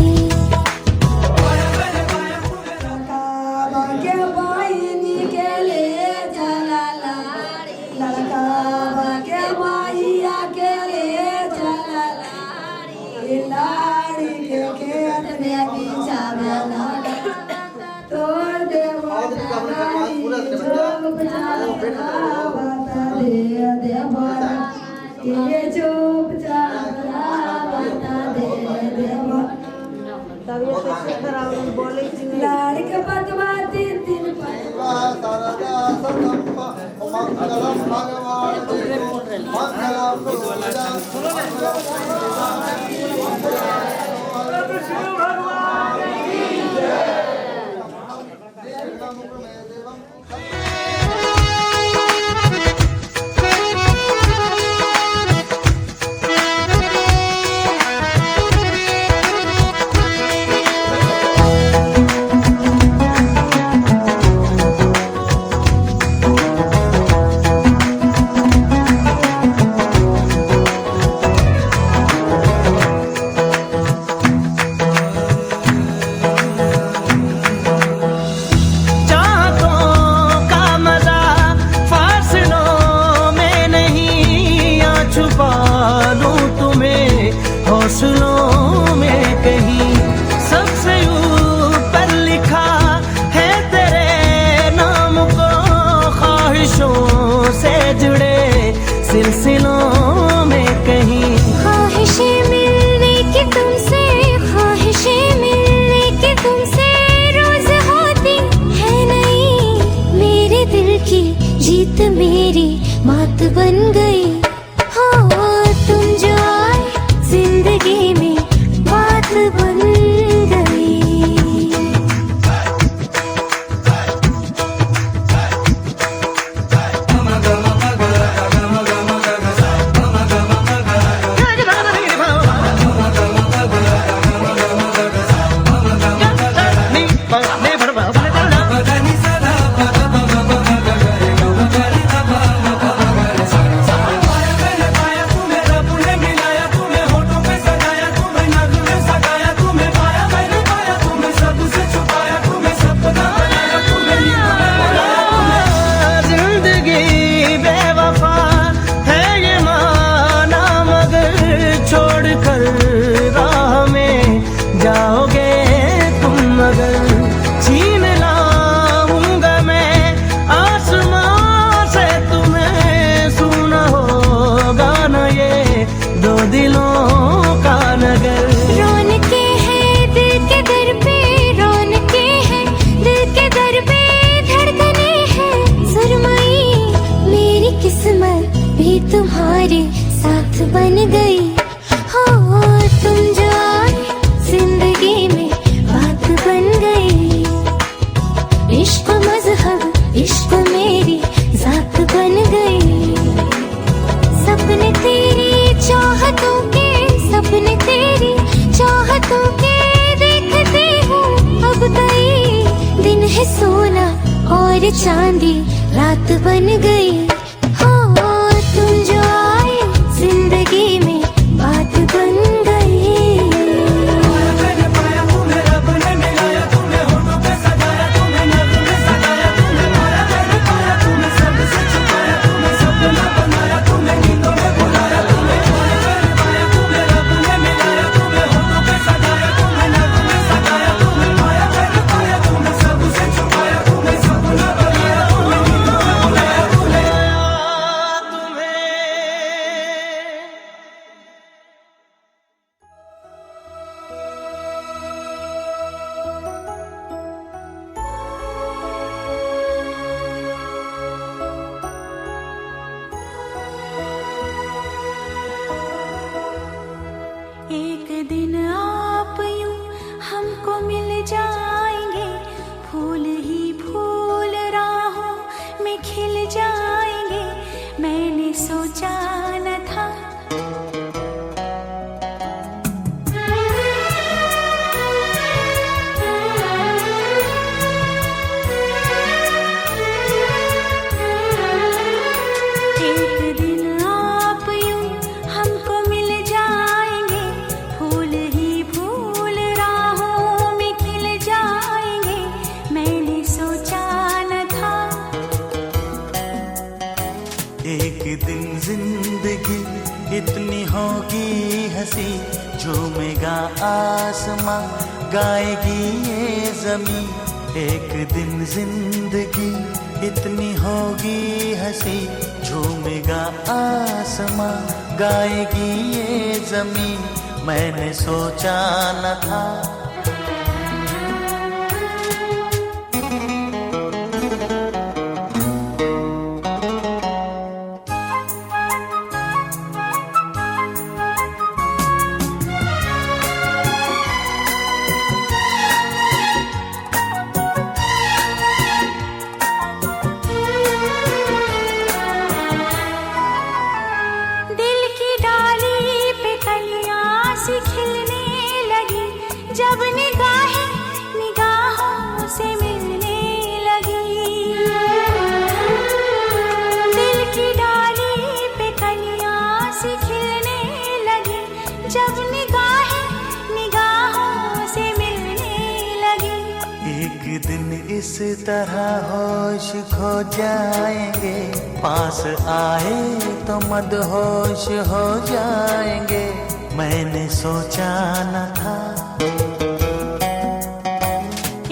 लाड़के पदमा तीन तीन मंगलम भगवान हौसलों में कहीं सबसे ऊपर लिखा है तेरे नाम को, ख्वाहिशों से जुड़े सिलसिलों में कहीं। ख्वाहिशें मिलने की तुमसे, ख्वाहिशें मिलने की तुमसे रोज होती है नहीं, मेरे दिल की जीत मेरी मात बन गई। हो तुम जो आए जिंदगी में बात बन गई। तुम्हारे साथ बन गई। हो तुम जो आए जिंदगी में बात बन गई। इश्क मजहब इश्क मेरी जात बन गई। सपने तेरी चाहतों के, सपने तेरी चाहतों के देखते हूँ अब कई दिन है सोना और चांदी रात बन गई। तुम जो आए जिंदगी में बात बन गई। मैंने पाया तुम्हें, रब ने मिलाया तुम्हें, होठों पे सजाया तुम्हें, नग में सजाया तुम्हें, पाया मैंने पाया तुम्हें, सबसे छुपाया तुम्हें, सपना बनाया तुम्हें, नींदों में बुलाया तुम्हें। मैंने पाया तुम्हें, रब ने मिलाया तुम्हें, होठों पे सजाया तुम्हें, नग में सजाया तुम्हें, पाया मैंने पाया तुम्हें, सबसे छुपाया तुम्हें, सपना बनाया तुम्हें, नींदों में बुलाया तुम्हें। हंसी, झूमेगा आसमां, गाएगी ये जमीन। एक दिन जिंदगी इतनी होगी हंसी, झूमेगा आसमां, गाएगी ये जमीन। मैंने सोचा न था जब निगाहें निगाहों से मिलने लगी। दिल की डाली पे कलियां सी खिलने लगी, जब निगाहें निगाहों से मिलने लगी। एक दिन इस तरह होश खो जाएंगे, पास आए तो मदहोश हो जाएंगे। मैंने सोचा न था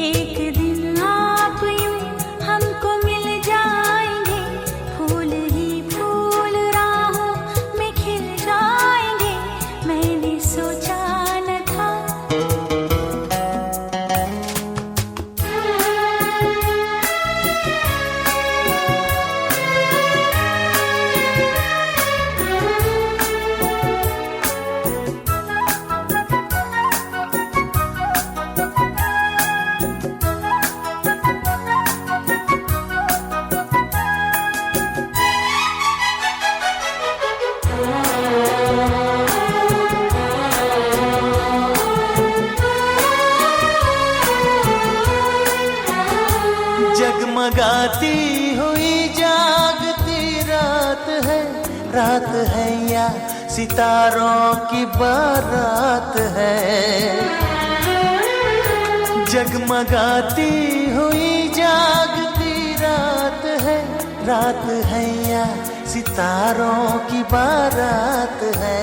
एक दिन आप यूं हमको मिल जाएंगे, फूल ही फूल राहों में खिल जाएंगे। मैंने सोचा न था जगमगाती हुई जागती रात है, रात है या सितारों की बारात है। जगमगाती हुई जागती रात है, रात है या सितारों की बारात है।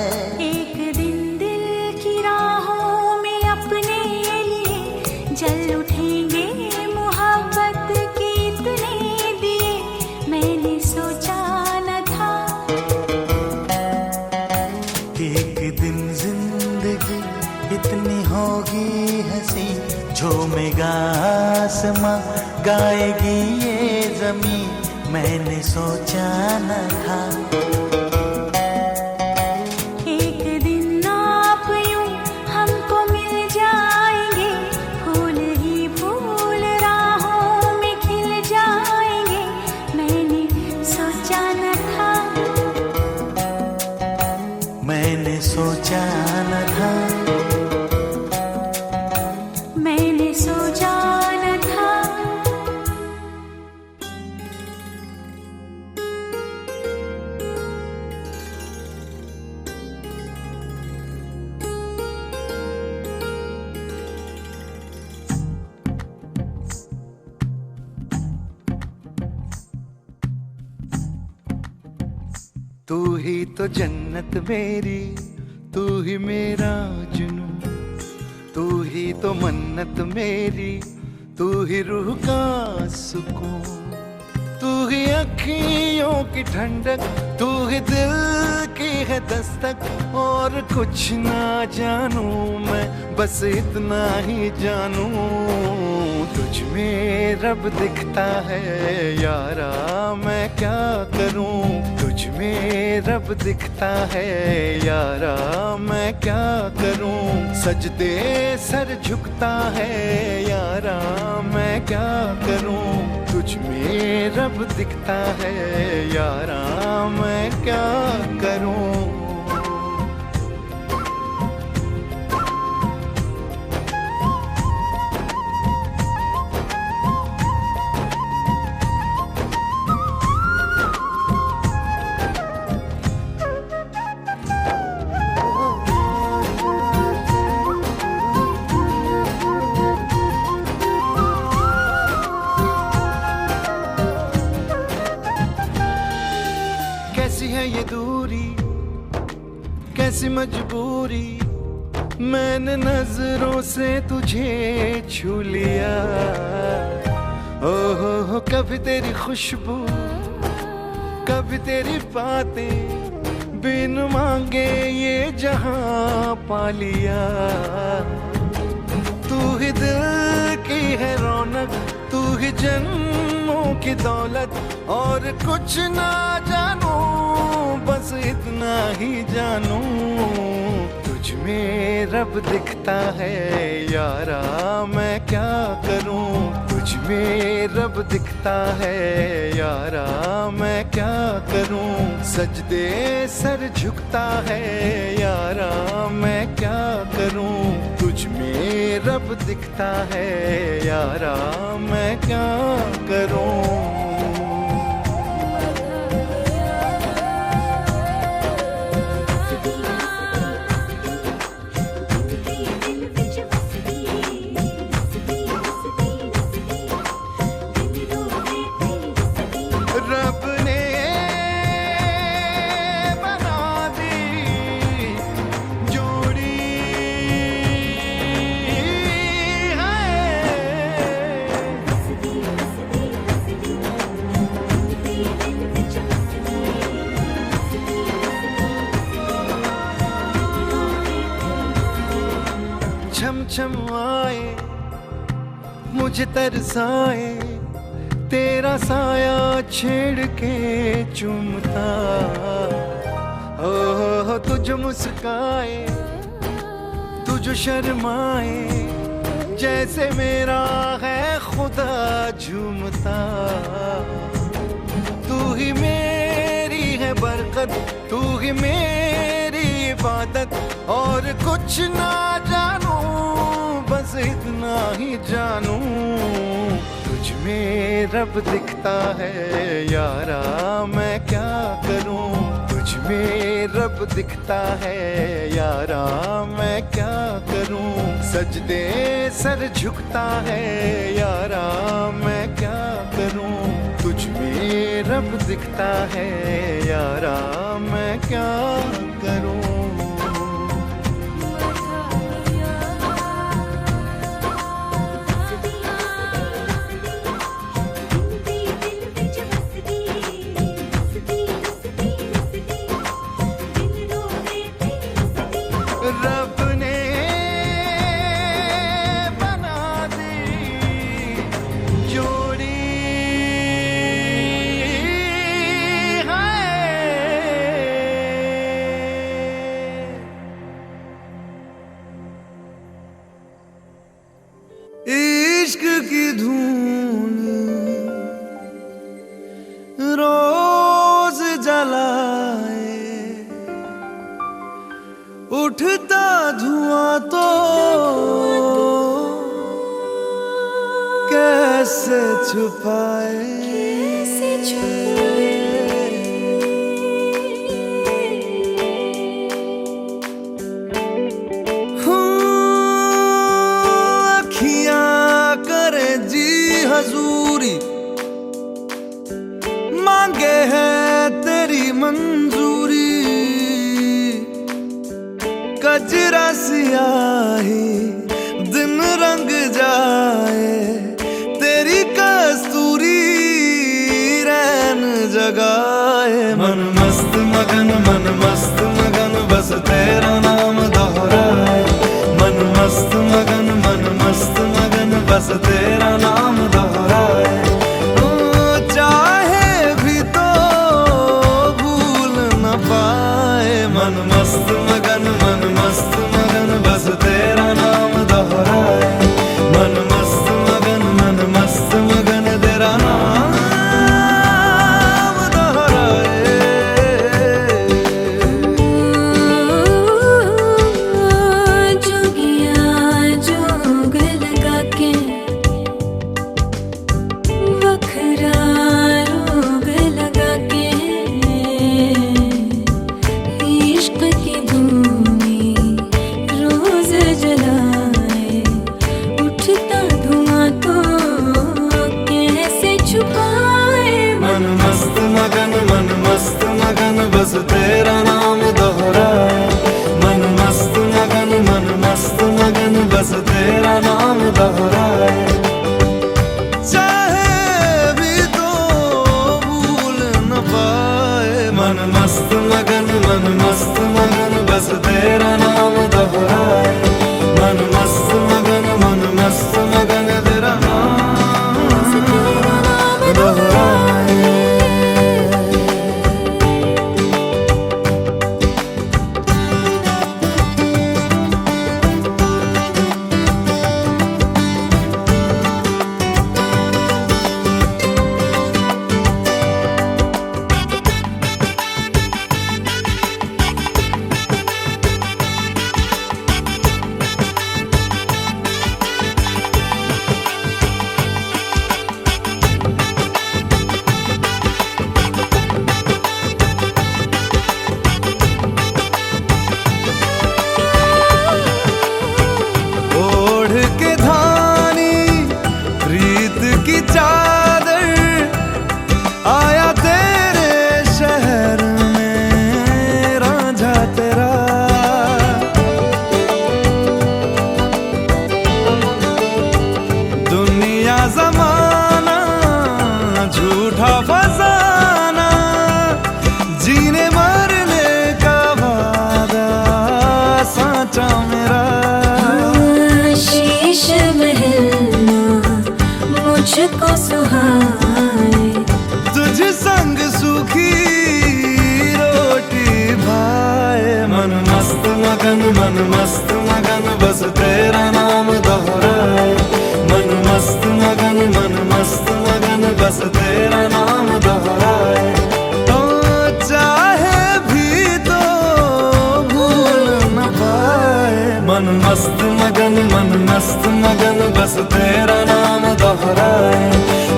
एक दिन दिल की राहों में अपने लिए जल उठेंगे, मोहब्बत के इतने दिए मैंने सोचा न था। एक दिन जिंदगी इतनी होगी हंसी, झूमेगा आसमां, गाएगी ये जमीन। मैंने सोचा न था एक दिन आप यूं हमको मिल जाएंगे, फूल ही फूल राहों में खिल जाएंगे। मैंने सोचा न था मैंने सोचा न था मैंने सोचा न था। तू ही तो जन्नत मेरी, तू ही मेरा जुनू, तू ही तो मन्नत मेरी, तू ही रूह का सुकून, तू ही अखियों की ठंडक, तू ही दिल की है दस्तक। और कुछ ना जानू मैं, बस इतना ही जानू, तुझ में रब दिखता है यारा, मैं क्या करूं। तुझ में रब दिखता है यारा, मैं क्या करूं। सजदे सर झुकता है यारा, मैं क्या करूं। तुझ में रब दिखता है यारा, मैं क्या करूं। कैसी है ये दूरी, मजबूरी, मैंने नजरों से तुझे छू लिया। ओहो कभी तेरी खुशबू, कभी तेरी बातें, बिन मांगे ये जहां पा लिया। तू ही दिल की है रौनक, तू ही जन्मों की दौलत, और कुछ ना जानू बस इतना ही जानू, तुझ में रब दिखता है यारा मैं क्या करूं। तुझ में रब दिखता है यारा मैं क्या करूं। सजदे सर झुकता है यारा मैं क्या करूं। तुझ में रब दिखता है यारा मैं क्या करूं। रब ने बना दी जोड़ी छम छम आए मुझे तरसाए, तेरा साया छेड़ के चूमता। ओह तुझ मुस्काए, तुझ शर्माए, जैसे मेरा है खुदा झूमता। तू ही मेरी है बरकत, तू ही मेरी इबादत, और कुछ ना जानू बस इतना ही जानू। तुझ में रब दिखता है यारा मैं क्या करूं। तुझ में रब दिखता है यारा मैं क्या करूं। सजदे सर झुकता है यारा मैं क्या करूं। तुझ में रब दिखता है यारा मैं क्या करूं। रब ने बना दी जोड़ी इश्क की धून रोज जलाए, उठता धुआं तो कैसे छुपाए। अखियां करे जी हजूरी, मांगे है तेरी मंजूरी। कजरा सियाही दिन रंग जाए, तेरी कस्तूरी रैन जगाए। मन मस्त मगन बस तेरा नाम दोहराए। मन मस्त मगन बस तेरा नाम दोहराए। चाहे भी तो भूल न पाए। मन मस्त मगन बस तेरा नाम दोहराए। मन मस्त मगन तेरा नाम दोहराए। की चादर आया तेरे शहर में रांझा तेरा। दुनिया जमाना झूठा फसाना, जीने मरने का वादा साचा मेरा। शीश महलना मुझको सुहाए, तुझ संग सूखी रोटी भाए। मन मस्त मगन बस तेरा नाम दोहराए। मन मस्त मगन बस तेरा नाम दोहराए। तो चाहे भी तो भूल न पाए। मन मस्त मगन बस तेरा नाम दोहराए।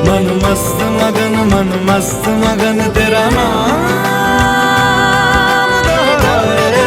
मन मस्त मगन तेरा नाम दोहराए।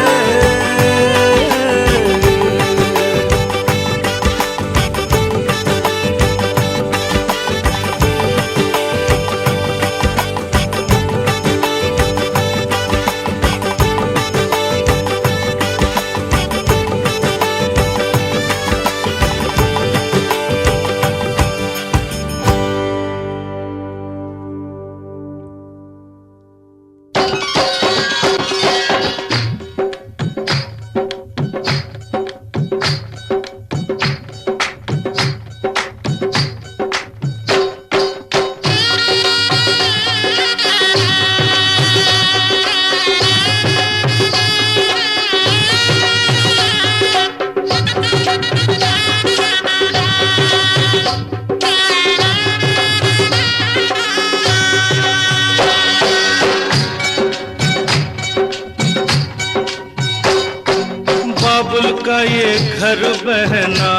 बाबुल का ये घर बहना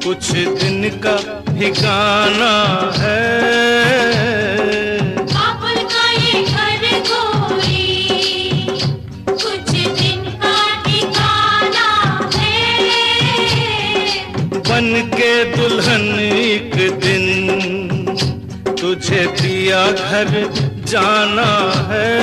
कुछ दिन का ठिकाना है। बाबुल का ये घर गोरी कुछ दिन का ठिकाना है। बन के दुल्हन एक दिन तुझे पिया घर जाना है।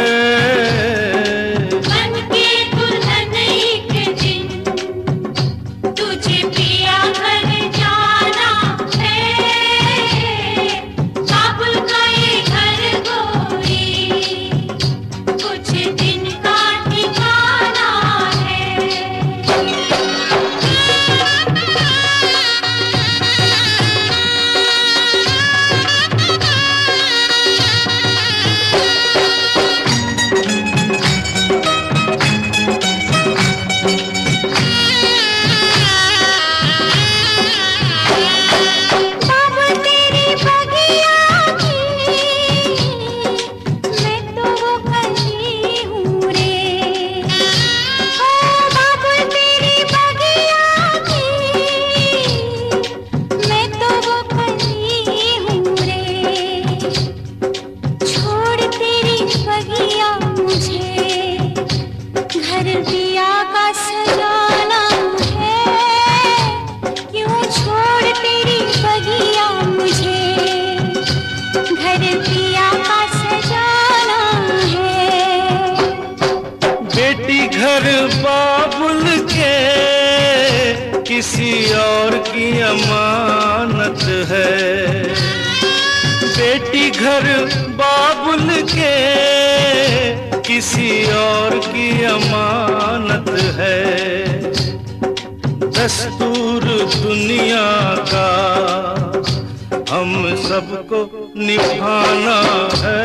घर बाबुल के किसी और की अमानत है। बेटी घर बाबुल के किसी और की अमानत है। दस्तूर दुनिया का हम सबको निभाना है।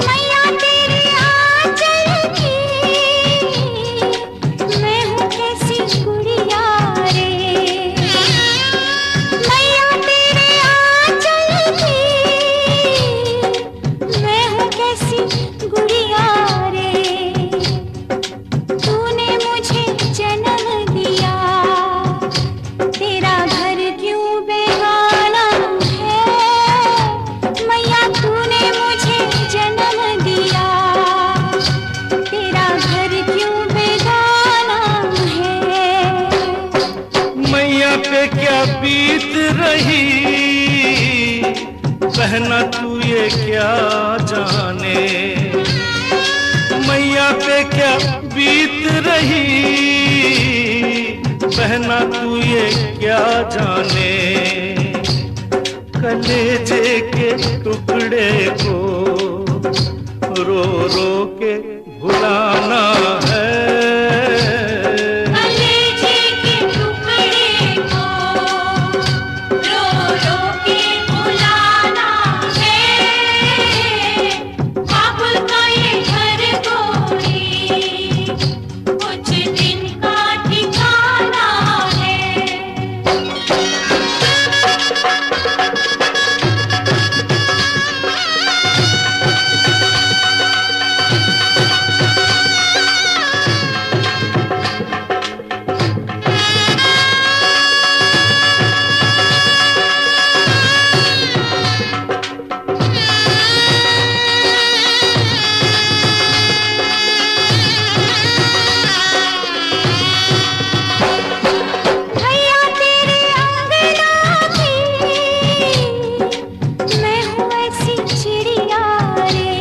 मैया तेरी आंचल बहना तू ये क्या जाने, मैया पे क्या बीत रही, बहना तू ये क्या जाने, कलेजे के टुकड़े को रो रो के भुलाना है, कलेजे के टुकड़े को रो रो के भुलाना है, बाबुल का ये घर कोई कुछ दिन का ठिकाना है। भैया तेरे अंगना की मैं हूँ ऐसी चिड़िया रे,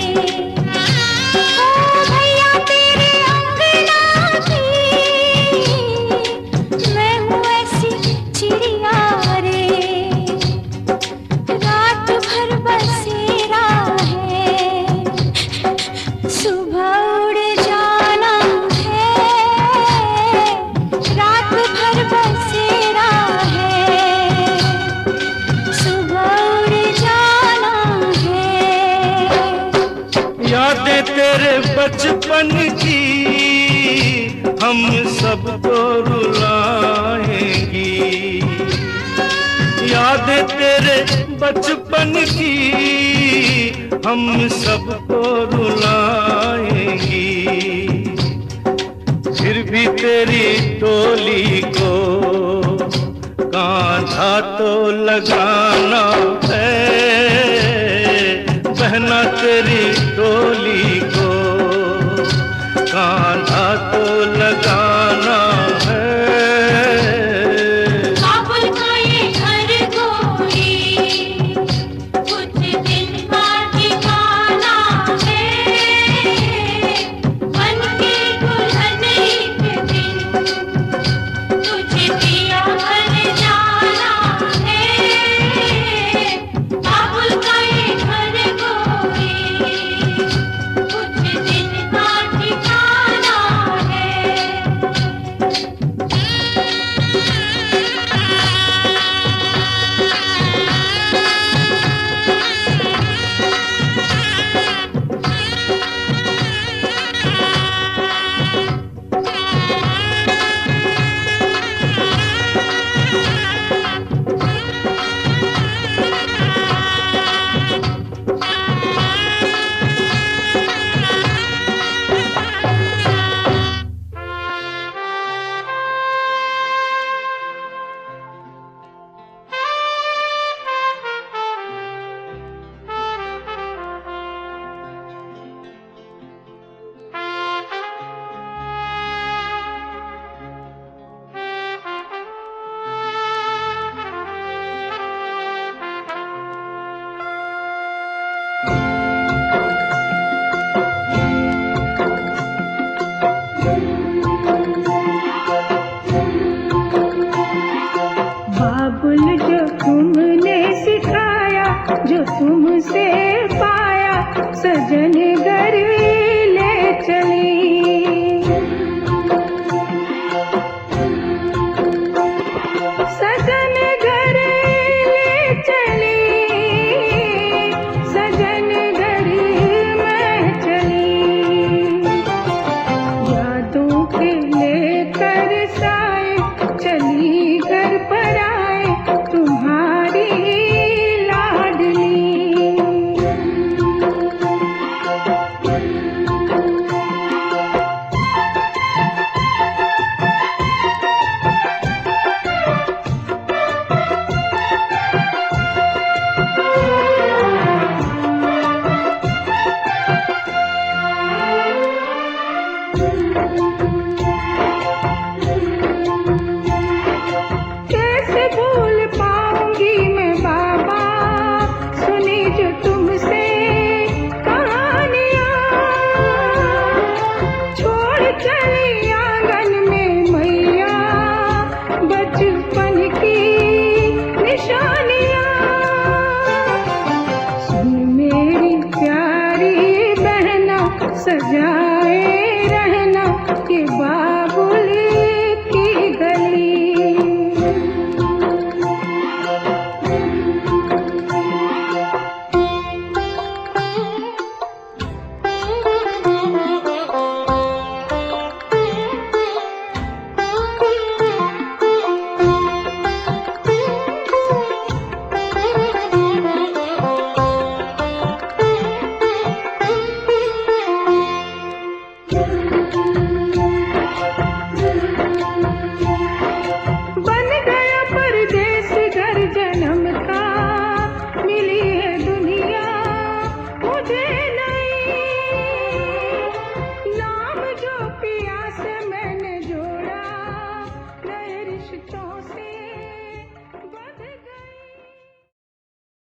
ओ भैया तेरे अंगना की मैं हूँ ऐसी चिड़िया रे, रात भर बसेरा है, सुबह उड़ जाना है, रात भर बसेरा है, सुबह उड़ जाना है। यादें तेरे बचपन की हम सबको रुलाएंगी, यादें तेरे बचपन की हम सबको रुलाएंगी, फिर भी तेरी टोली को कांधा तो लगाना है, बहना तेरी टोली को कांधा तो लगाना है। बाबुल का ये घर कोई कुछ दिन का ठिकाना है, बन के दुल्हन एक दिन तुझे दिया घर जाना है, बाबुल का ये घर कोई कुछ दिन का ठिकाना है। बाबुल जो तुमने सिखाया, जो तुमसे पाया, सजन घर ले चली, सजन घर ले चली, सजन घर में चली, यादों के लेकर साए चली घर पर आए तुम्हारी लाडली। जा